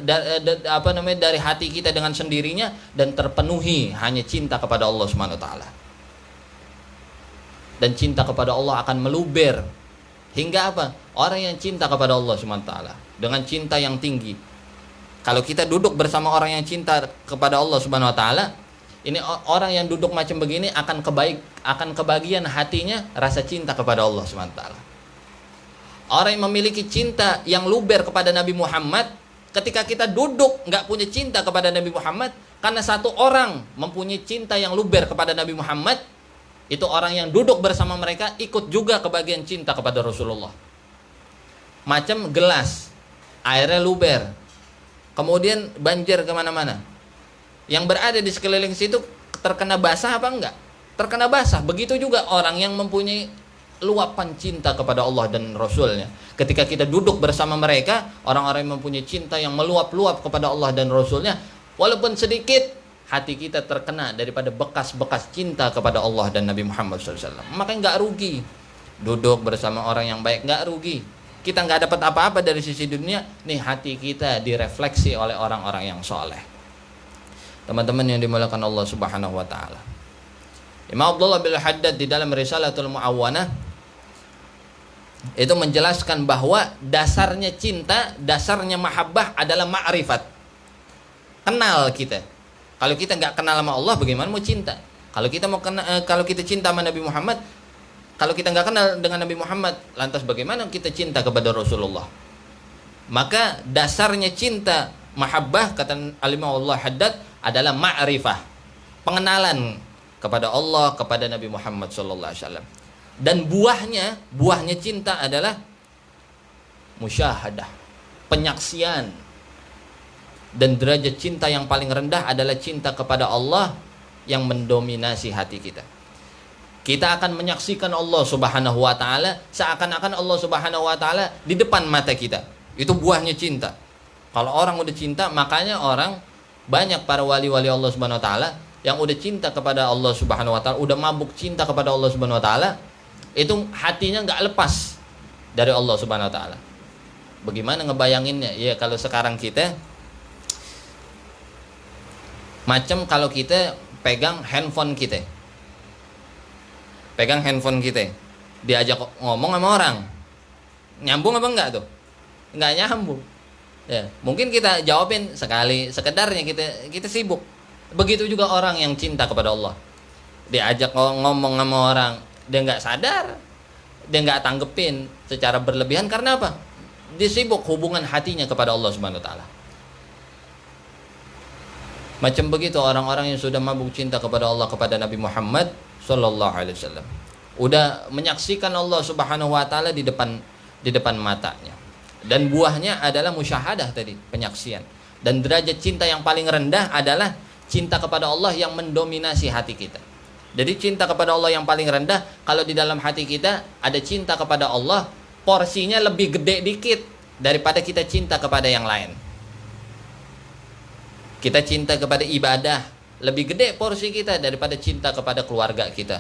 dari hati kita dengan sendirinya dan terpenuhi hanya cinta kepada Allah Subhanahu wa taala. Dan cinta kepada Allah akan meluber hingga apa? Orang yang cinta kepada Allah Subhanahu wa taala dengan cinta yang tinggi. Kalau kita duduk bersama orang yang cinta kepada Allah Subhanahu wa taala, ini orang yang duduk macam begini akan kebagian hatinya rasa cinta kepada Allah SWT. Orang yang memiliki cinta yang luber kepada Nabi Muhammad, ketika kita duduk nggak punya cinta kepada Nabi Muhammad, karena satu orang mempunyai cinta yang luber kepada Nabi Muhammad, itu orang yang duduk bersama mereka ikut juga kebagian cinta kepada Rasulullah. Macam gelas, airnya luber, kemudian banjir kemana-mana. Yang berada di sekeliling situ terkena basah apa enggak? Terkena basah. Begitu juga orang yang mempunyai luapan cinta kepada Allah dan Rasulnya. Ketika kita duduk bersama mereka, orang-orang yang mempunyai cinta yang meluap-luap kepada Allah dan Rasulnya, walaupun sedikit, hati kita terkena daripada bekas-bekas cinta kepada Allah dan Nabi Muhammad SAW. Maka enggak rugi. Duduk bersama orang yang baik, enggak rugi. Kita enggak dapat apa-apa dari sisi dunia, nih hati kita direfleksi oleh orang-orang yang soleh. Teman-teman yang dimuliakan Allah Subhanahu wa taala. Imam Abdullah bin Haddad di dalam Risalatul Mu'awwanah itu menjelaskan bahwa dasarnya cinta, dasarnya mahabbah adalah ma'rifat. Kenal kita. Kalau kita nggak kenal sama Allah, bagaimana mau cinta? Kalau kita cinta sama Nabi Muhammad, kalau kita nggak kenal dengan Nabi Muhammad, lantas bagaimana kita cinta kepada Rasulullah? Maka dasarnya cinta mahabbah, kata Al-Imam Abdullah Haddad, adalah ma'rifah, pengenalan kepada Allah, kepada Nabi Muhammad sallallahu alaihi wasallam. Dan buahnya cinta adalah musyahadah, penyaksian. Dan derajat cinta yang paling rendah adalah cinta kepada Allah yang mendominasi hati kita. Kita akan menyaksikan Allah Subhanahu wa taala seakan-akan Allah Subhanahu wa taala di depan mata kita. Itu buahnya cinta. Kalau orang udah cinta, makanya banyak para wali-wali Allah Subhanahu wa taala yang udah cinta kepada Allah Subhanahu wa taala, udah mabuk cinta kepada Allah Subhanahu wa taala, itu hatinya enggak lepas dari Allah Subhanahu wa taala. Bagaimana ngebayanginnya? Ya kalau sekarang kita macam kalau kita pegang handphone kita. Diajak ngomong sama orang. Nyambung apa enggak tuh? Enggak nyambung. Ya, mungkin kita jawabin sekali, sekedarnya kita sibuk. Begitu juga orang yang cinta kepada Allah. Diajak ngomong sama orang, dia nggak sadar, dia nggak tanggepin secara berlebihan karena apa? Dia sibuk hubungan hatinya kepada Allah Subhanahu wa taala. Macam begitu orang-orang yang sudah mabuk cinta kepada Allah, kepada Nabi Muhammad sallallahu alaihi wasallam. Udah menyaksikan Allah Subhanahu wa taala di depan matanya. Dan buahnya adalah musyahadah tadi, penyaksian. Dan derajat cinta yang paling rendah adalah cinta kepada Allah yang mendominasi hati kita. Jadi cinta kepada Allah yang paling rendah, kalau di dalam hati kita ada cinta kepada Allah, porsinya lebih gede dikit daripada kita cinta kepada yang lain. Kita cinta kepada ibadah, lebih gede porsi kita daripada cinta kepada keluarga kita.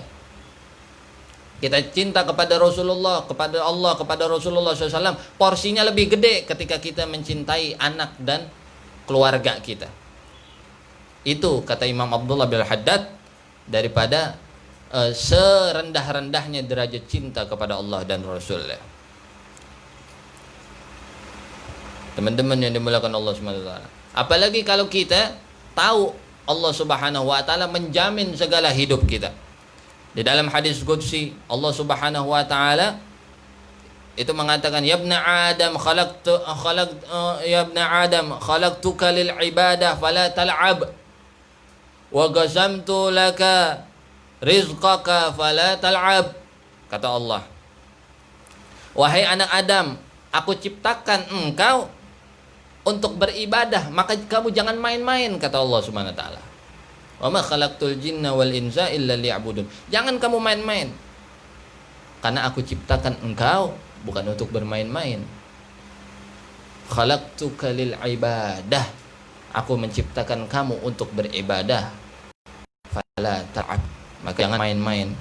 Kita cinta kepada Rasulullah, kepada Allah, kepada Rasulullah SAW, porsinya lebih gede ketika kita mencintai anak dan keluarga kita. Itu kata Imam Abdullah bin Haddad, daripada serendah-rendahnya derajat cinta kepada Allah dan Rasulnya. Teman-teman yang dimuliakan Allah SWT. Apalagi kalau kita tahu Allah Subhanahu wa taala menjamin segala hidup kita. Di dalam hadis qudsi Allah Subhanahu wa taala itu mengatakan, ya ibna Adam khalaqtuka lil ibadah fala tal'ab wa qasamtu laka rizqaka fala tal'ab. Kata Allah, wahai anak Adam, aku ciptakan engkau untuk beribadah, maka kamu jangan main-main, kata Allah Subhanahu wa taala. Wa ma khalaqtul jinna wal insa illa liya'budun. Jangan kamu main-main. Karena aku ciptakan engkau bukan untuk bermain-main. Khalaqtuka lil ibadah. Aku menciptakan kamu untuk beribadah. Fala tal'ab. Maka jangan main-main.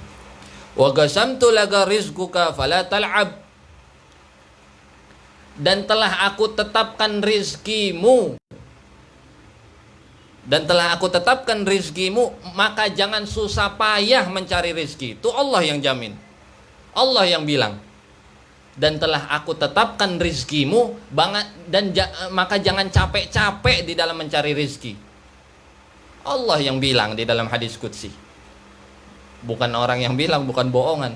Wa qasamtu laka rizquka fala tal'ab. Dan telah aku tetapkan rizkimu. Dan telah aku tetapkan rizkimu, maka jangan susah payah mencari rizki. Itu Allah yang jamin. Allah yang bilang. Dan telah aku tetapkan rizkimu, maka jangan capek-capek di dalam mencari rizki. Allah yang bilang di dalam hadis qudsi. Bukan orang yang bilang, bukan bohongan.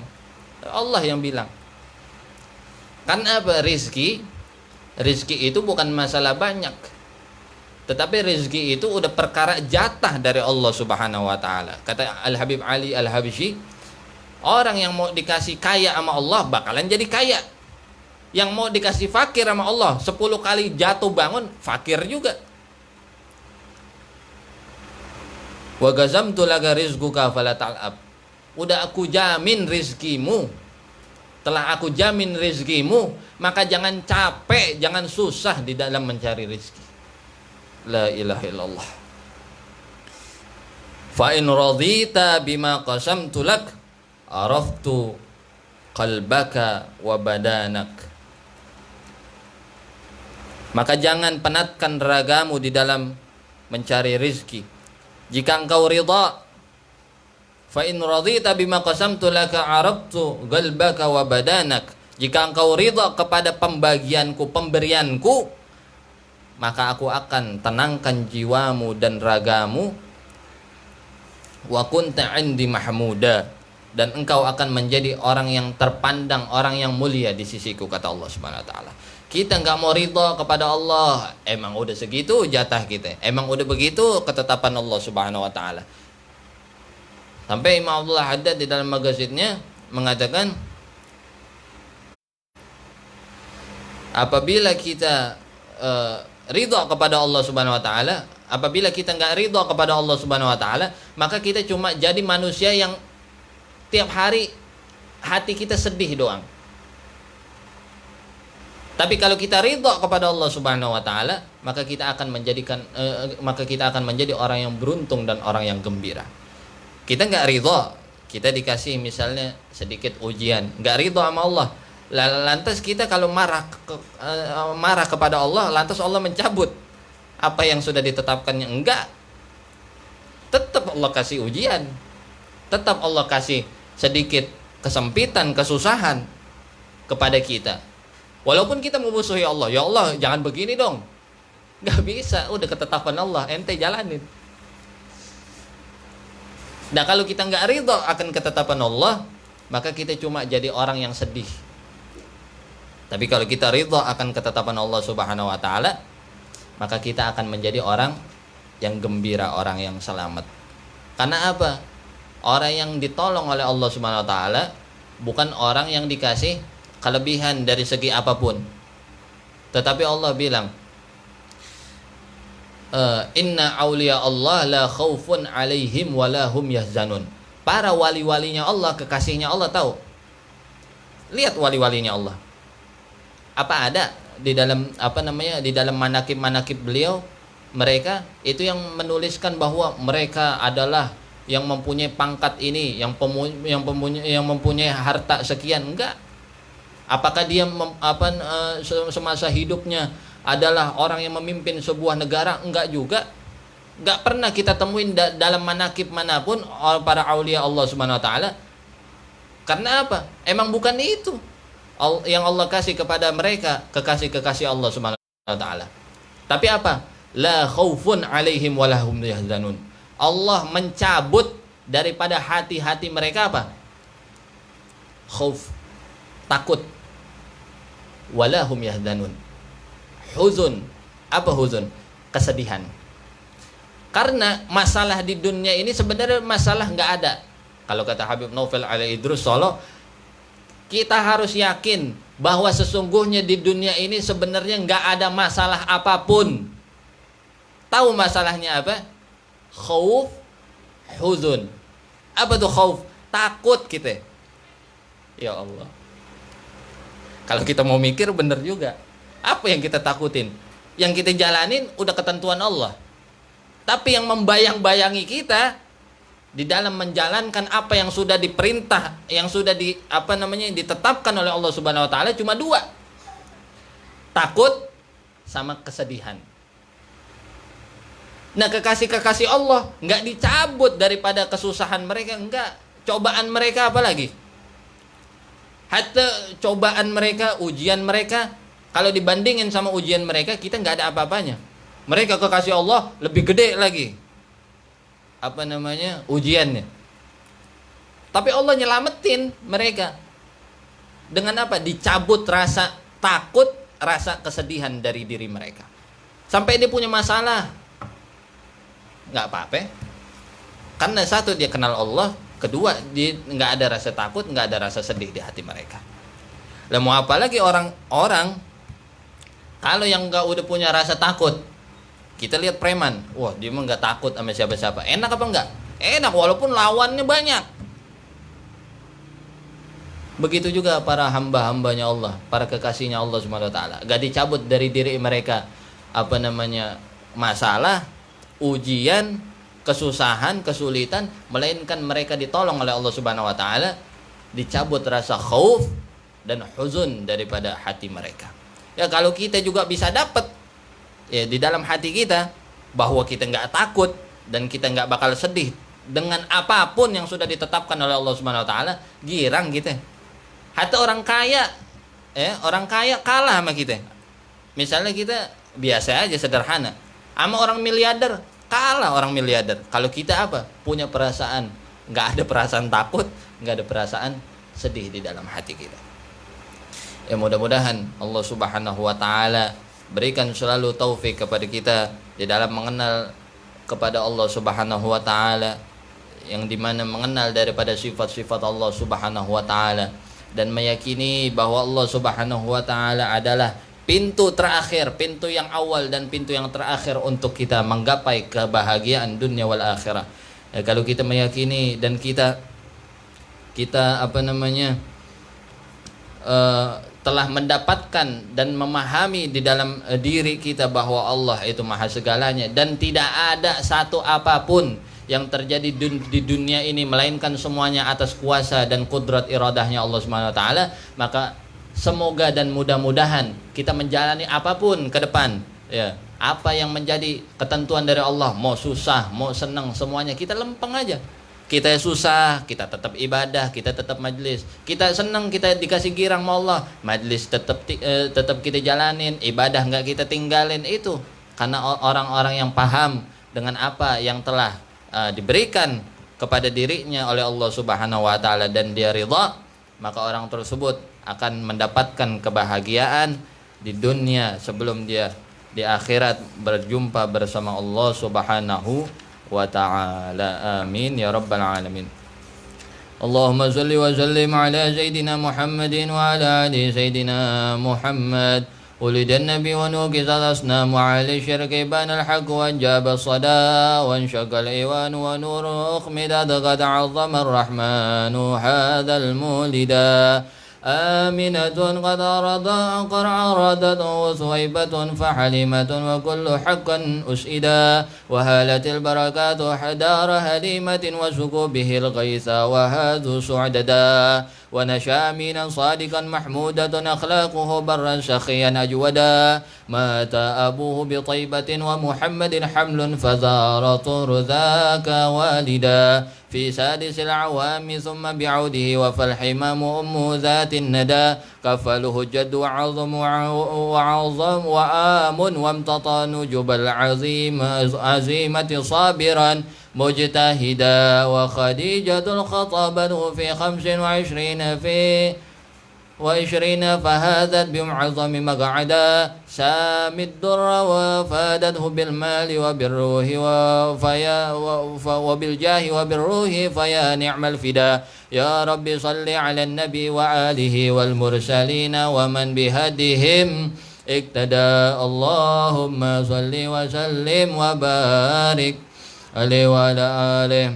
Allah yang bilang. Kan apa rizki? Rizki itu bukan masalah banyak. Tetapi rezeki itu udah perkara jatah dari Allah Subhanahu wa taala. Kata Al-Habib Ali Al-Habsyi, orang yang mau dikasih kaya sama Allah bakalan jadi kaya. Yang mau dikasih fakir sama Allah 10 kali jatuh bangun fakir juga. Wa ghazamtu laka rizquka fala tal'ab. Udah aku jamin rizkimu. Telah aku jamin rizkimu, maka jangan capek, jangan susah di dalam mencari rizki. La ilaha illallah. Fa in radita bima qasamtu lak araftu qalbaka wa badanak. Maka jangan penatkan ragamu di dalam mencari rizki. Jika engkau ridha, fa in radita bima qasamtu laka araftu qalbaka wa badanak. Jika engkau ridha kepada pembagianku, pemberianku, maka aku akan tenangkan jiwamu dan ragamu. Wa kunta 'indi mahmuda, dan engkau akan menjadi orang yang terpandang, orang yang mulia di sisiku, kata Allah Subhanahu wa taala. Kita enggak mau ridha kepada Allah, emang udah segitu jatah kita. Emang udah begitu ketetapan Allah Subhanahu wa taala. Sampai Imam Abdullah Haddad di dalam magazinnya mengatakan, apabila kita ridha kepada Allah Subhanahu wa taala, apabila kita enggak ridha kepada Allah Subhanahu wa taala, maka kita cuma jadi manusia yang tiap hari hati kita sedih doang. Tapi kalau kita ridha kepada Allah Subhanahu wa taala, maka kita akan menjadi orang yang beruntung dan orang yang gembira. Kita enggak ridha, kita dikasih misalnya sedikit ujian, enggak ridha sama Allah. Lantas kita kalau marah kepada Allah, lantas Allah mencabut apa yang sudah ditetapkannya? Enggak. Tetap Allah kasih ujian. Tetap Allah kasih sedikit kesempitan, kesusahan kepada kita. Walaupun kita memusuhi Allah, ya Allah jangan begini dong. Enggak bisa, udah ketetapan Allah, ente jalanin. Nah kalau kita enggak ridha akan ketetapan Allah, maka kita cuma jadi orang yang sedih. Tapi kalau kita ridha akan ketetapan Allah Subhanahu wa taala, maka kita akan menjadi orang yang gembira, orang yang selamat. Karena apa? Orang yang ditolong oleh Allah Subhanahu wa taala bukan orang yang dikasih kelebihan dari segi apapun. Tetapi Allah bilang, inna awliya Allah la khaufun alaihim wa la hum yahzanun. Para wali-walinya Allah, kekasihnya Allah tahu. Lihat wali-walinya Allah. Apa ada di dalam di dalam manakib-manakib beliau, mereka itu yang menuliskan bahwa mereka adalah yang mempunyai pangkat ini, yang mempunyai harta sekian? Enggak. Apakah dia semasa hidupnya adalah orang yang memimpin sebuah negara? Enggak juga. Enggak pernah kita temuin dalam manakib manapun para aulia Allah Subhanahu wa taala. Karena apa? Emang bukan itu yang Allah kasih kepada mereka, kekasih-kekasih Allah Subhanahu wa taala. Tapi apa? La khaufun alaihim wa lahum yahzanun. Allah mencabut daripada hati-hati mereka apa? Khauf, takut. Walahum yahdanun. Huzun. Apa huzun? Kesedihan. Karena masalah di dunia ini sebenarnya masalah nggak ada. Kalau kata Habib Naufal Al-Idrus Solo, kita harus yakin bahwa sesungguhnya di dunia ini sebenarnya nggak ada masalah apapun. Tahu masalahnya apa? Khauf, huzun. Apa tuh khauf? Takut kita. Ya Allah. Kalau kita mau mikir bener juga. Apa yang kita takutin? Yang kita jalanin udah ketentuan Allah. Tapi yang membayang-bayangi kita di dalam menjalankan apa yang sudah diperintah, yang sudah ditetapkan oleh Allah Subhanahu wa taala cuma dua. Takut sama kesedihan. Nah, kekasih-kekasih Allah nggak dicabut daripada kesusahan mereka, enggak. Cobaan mereka apa lagi? Hatta cobaan mereka, ujian mereka, kalau dibandingin sama ujian mereka, kita nggak ada apa-apanya. Mereka kekasih Allah lebih gede lagi. Ujiannya. Tapi Allah nyelamatin mereka. Dengan apa? Dicabut rasa takut, rasa kesedihan dari diri mereka. Sampai dia punya masalah, nggak apa-apa. Karena satu, dia kenal Allah. Kedua, dia nggak ada rasa takut, nggak ada rasa sedih di hati mereka. Lah mau apa lagi orang-orang kalau yang nggak udah punya rasa takut? Kita lihat preman, wah dia mah nggak takut sama siapa-siapa. Enak apa enggak? Enak walaupun lawannya banyak. Begitu juga para hamba-hambanya Allah, para kekasihnya Allah Subhanahu wa taala. Gak dicabut dari diri mereka masalah, ujian, kesusahan, kesulitan, melainkan mereka ditolong oleh Allah Subhanahu wa taala, dicabut rasa khauf dan huzun daripada hati mereka. Ya kalau kita juga bisa dapat ya di dalam hati kita bahwa kita nggak takut dan kita nggak bakal sedih dengan apapun yang sudah ditetapkan oleh Allah Subhanahu wa taala, girang kita. Hatta orang kaya kalah sama kita. Misalnya kita biasa aja sederhana, sama orang miliarder kalah orang miliarder. Kalau kita apa? Punya perasaan, nggak ada perasaan takut, nggak ada perasaan sedih di dalam hati kita. Ya mudah-mudahan Allah Subhanahu wa taala berikan selalu taufik kepada kita di dalam mengenal kepada Allah Subhanahu wa taala, yang dimana mengenal daripada sifat-sifat Allah Subhanahu wa taala dan meyakini bahwa Allah Subhanahu wa taala adalah pintu terakhir, pintu yang awal dan pintu yang terakhir untuk kita menggapai kebahagiaan dunia wal akhirah. Ya, kalau kita meyakini dan kita telah mendapatkan dan memahami di dalam diri kita bahwa Allah itu maha segalanya dan tidak ada satu apapun yang terjadi di dunia ini melainkan semuanya atas kuasa dan kudrat iradahnya Allah Subhanahu wa taala, maka semoga dan mudah-mudahan kita menjalani apapun ke depan, ya, apa yang menjadi ketentuan dari Allah, mau susah, mau senang, semuanya kita lempeng aja. Kita susah, kita tetap ibadah, kita tetap majlis. Kita senang, kita dikasih girang sama Allah, majlis tetap kita jalanin, ibadah nggak kita tinggalin. Itu karena orang-orang yang paham dengan apa yang telah diberikan kepada dirinya oleh Allah Subhanahu wa taala dan dia ridha, maka orang tersebut akan mendapatkan kebahagiaan di dunia sebelum dia di akhirat berjumpa bersama Allah Subhanahu wa ta'ala. Amin ya rabbal alamin. Allahumma salli wa sallim ala sayyidina Muhammadin wa ala ali sayyidina Muhammad. ولد النبي ونوكس الأصنام وعلى الشرك بان الحق وانجاب الصدى وانشق الإيوان ونور أخمد قد عظم الرحمن هذا المولدا. آمنة قد أردت وثويبة فحليمة وكل حقا أسئدا. وهالت البركات حدار هليمة وسكوا به الغيث وهذا سعددا. ونشا أمينا صادقا محمودة أخلاقه برا سخيا أجودا. مات أبوه بطيبة ومحمد حمل فزار طور ذاك والدا. في سادس العوام ثم بعوده وفى الحمام أم ذات الندى. كفله الجد وعظم وآم وامتطى نجب العزيمة صابرا مجتهدا وخديجة خطبته في 25 فهذت بمعظم مقعدا سامي الدر وفادته بالمال وبالروح وبالجاه وبالروح فيا نعم الفدا يا رب صل على النبي وآله والمرسلين ومن بهدهم اقتدى اللهم صل وسلم وبارك عليه وعلى آله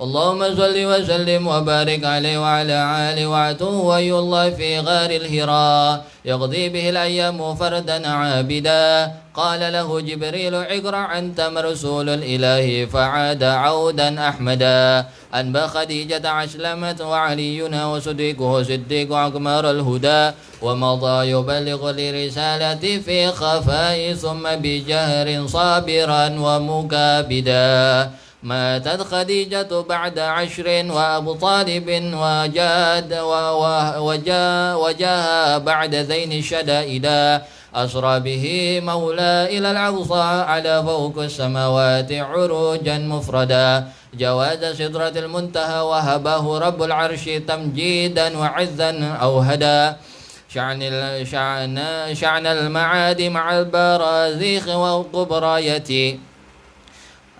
اللهم صل وسلم وبارك عليه وعلى آله وعتوه ولي الله في غار الهراء يقضي به الأيام فردا عابدا قال له جبريل اقرأ أنت مرسول الإله فعاد عودا أحمدا أنبى خديجة أسلمت وعلينا وصديقه صديق أقمار الهدى ومضى يبلغ لرسالتي في خفاء ثم بجهر صابرا ومكابدا ماتت خديجة بعد 10 وأبو طالب وجاء بعد ذين الشدائدا أسرى به مولى إلى الأقصى على فوق السماوات عروجا مفردا جواز سدرة المنتهى وهبه رب العرش تمجيدا وعزا أوهدا شعن المعاد مع البرازيخ والقبراية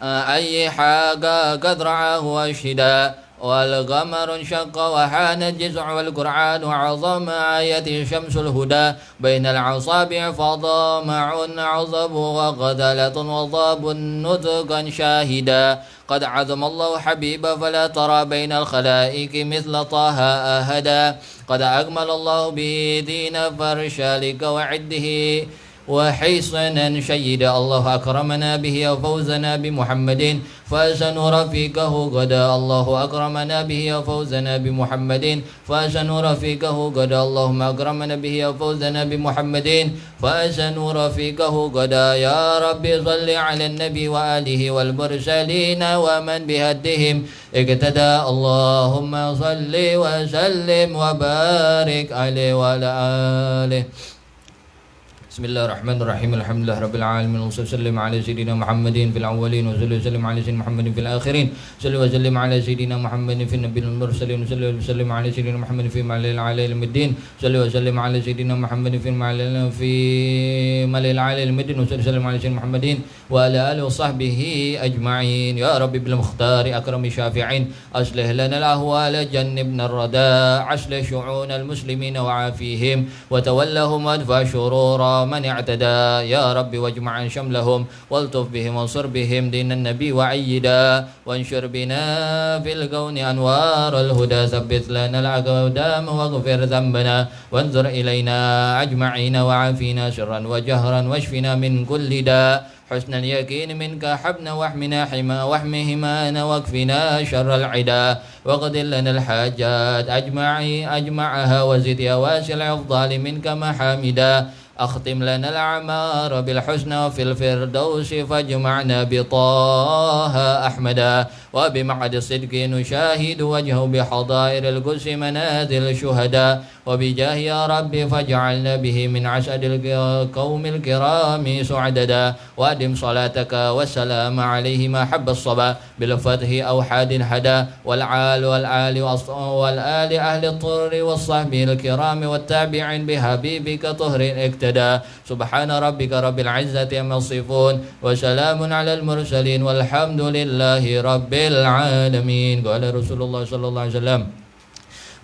أي حاجة قد رعاه أشهدا والقمر انشق وحان الجزع والقرآن وعظم آية شمس الهدى بين العصابع فضامع عظب وغدلة وضاب نطقا شاهدا قد عظم الله حبيبا فلا ترى بين الخلائق مثل طه أهدا قد أكمل الله به دين فرشالك وعده وحيصنا شيدا الله أكرمنا به وفوزنا بمحمد فسنرفيقه غدا الله أكرمنا به وفوزنا بمحمد فسنرفيقه غدا اللهم أكرمنا به وفوزنا بمحمد فسنرفيقه غدا يا رب صل على النبي وآله والمرسلين ومن بهدهم اقتدى اللهم صل وسلم وبارك عليه وعلى آله بسم الله الرحمن الرحيم الحمد لله رب العالمين وصلى وسلم على سيدنا محمد في الأولين وصلى وسلم على سيدنا محمد في الآخرين صلى وسلم على سيدنا محمد في النبي المرسلين وصلى وسلم على سيدنا محمد في معلى العالم الدين صلى وسلم على سيدنا محمد في معلى العالم الدين وصلى وسلم على سيدنا محمد وعلى آله وصحبه أجمعين يا رب بالمختار أكرم الشافعين أصلح لنا الأهوال جنبنا الردى أصلح شؤون المسلمين وعافيهم وتولهم وادفع شرورا من اعتدى يا رب واجمع شملهم والطف بهم وانصر بهم دين النبي وعيدا وانشر بنا في الكون أنوار الهدى ثبت لنا الأقدام واغفر ذنبنا وانظر إلينا أجمعين وعافينا سرا وجهرا واشفنا من كل داء حسن اليقين منك حبنا واحمنا واحمهما واكفنا شر العدا وقد لنا الحاجات أجمعها وزد يا واسع الأفضال منك محامدا أختم لنا الأعمار بالحسنى وفي الفردوس فاجمعنا بطه أحمدا وبمعد الصدق نشاهد وجهه بحضائر القدس منازل الشهداء وبجاه يا رب فاجعلنا به من عسد القوم الكرام سعددا وأدم صلاتك والسلام عليه ما حب الصبا بالفتح أوحاد الحدا والآل أهل الطر والصحب الكرام والتابعين بحبيبك طهر اقتدى سبحان ربك رب العزة عما يصفون وسلام على المرسلين والحمد لله رب العالمين قال رسول الله صلى الله عليه وسلم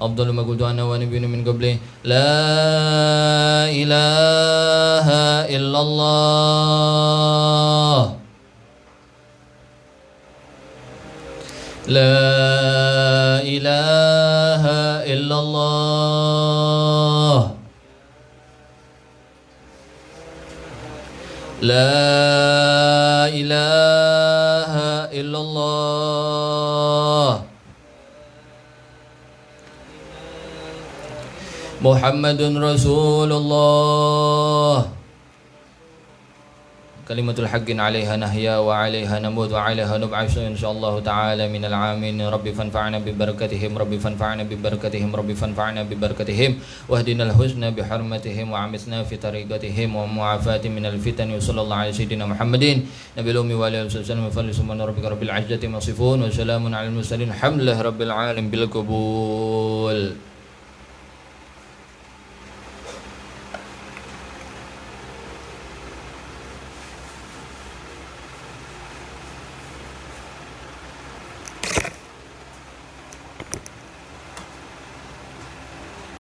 أفضل ما قلت أنا ونبينا من قبله لا إله إلا الله لا إله إلا الله لا إله إلا الله محمد رسول الله كلمة الحق عليها نحيا وعليها نموت وعليها نبعث إن شاء الله تعالى من العامين. ربي فانفعنا ببركتهم ربي فانفعنا ببركتهم ربي فانفعنا ببركتهم واهدنا الحسنى بحرمتهم وعمتنا في طريقتهم ومعافاة من الفتن. وصلى الله على سيدنا محمد نبي الأمي وعلى آله وسلم. سبحان ربك رب العزة ما يصفون وسلام على المرسلين الحمد لله رب العالمين بالقبول.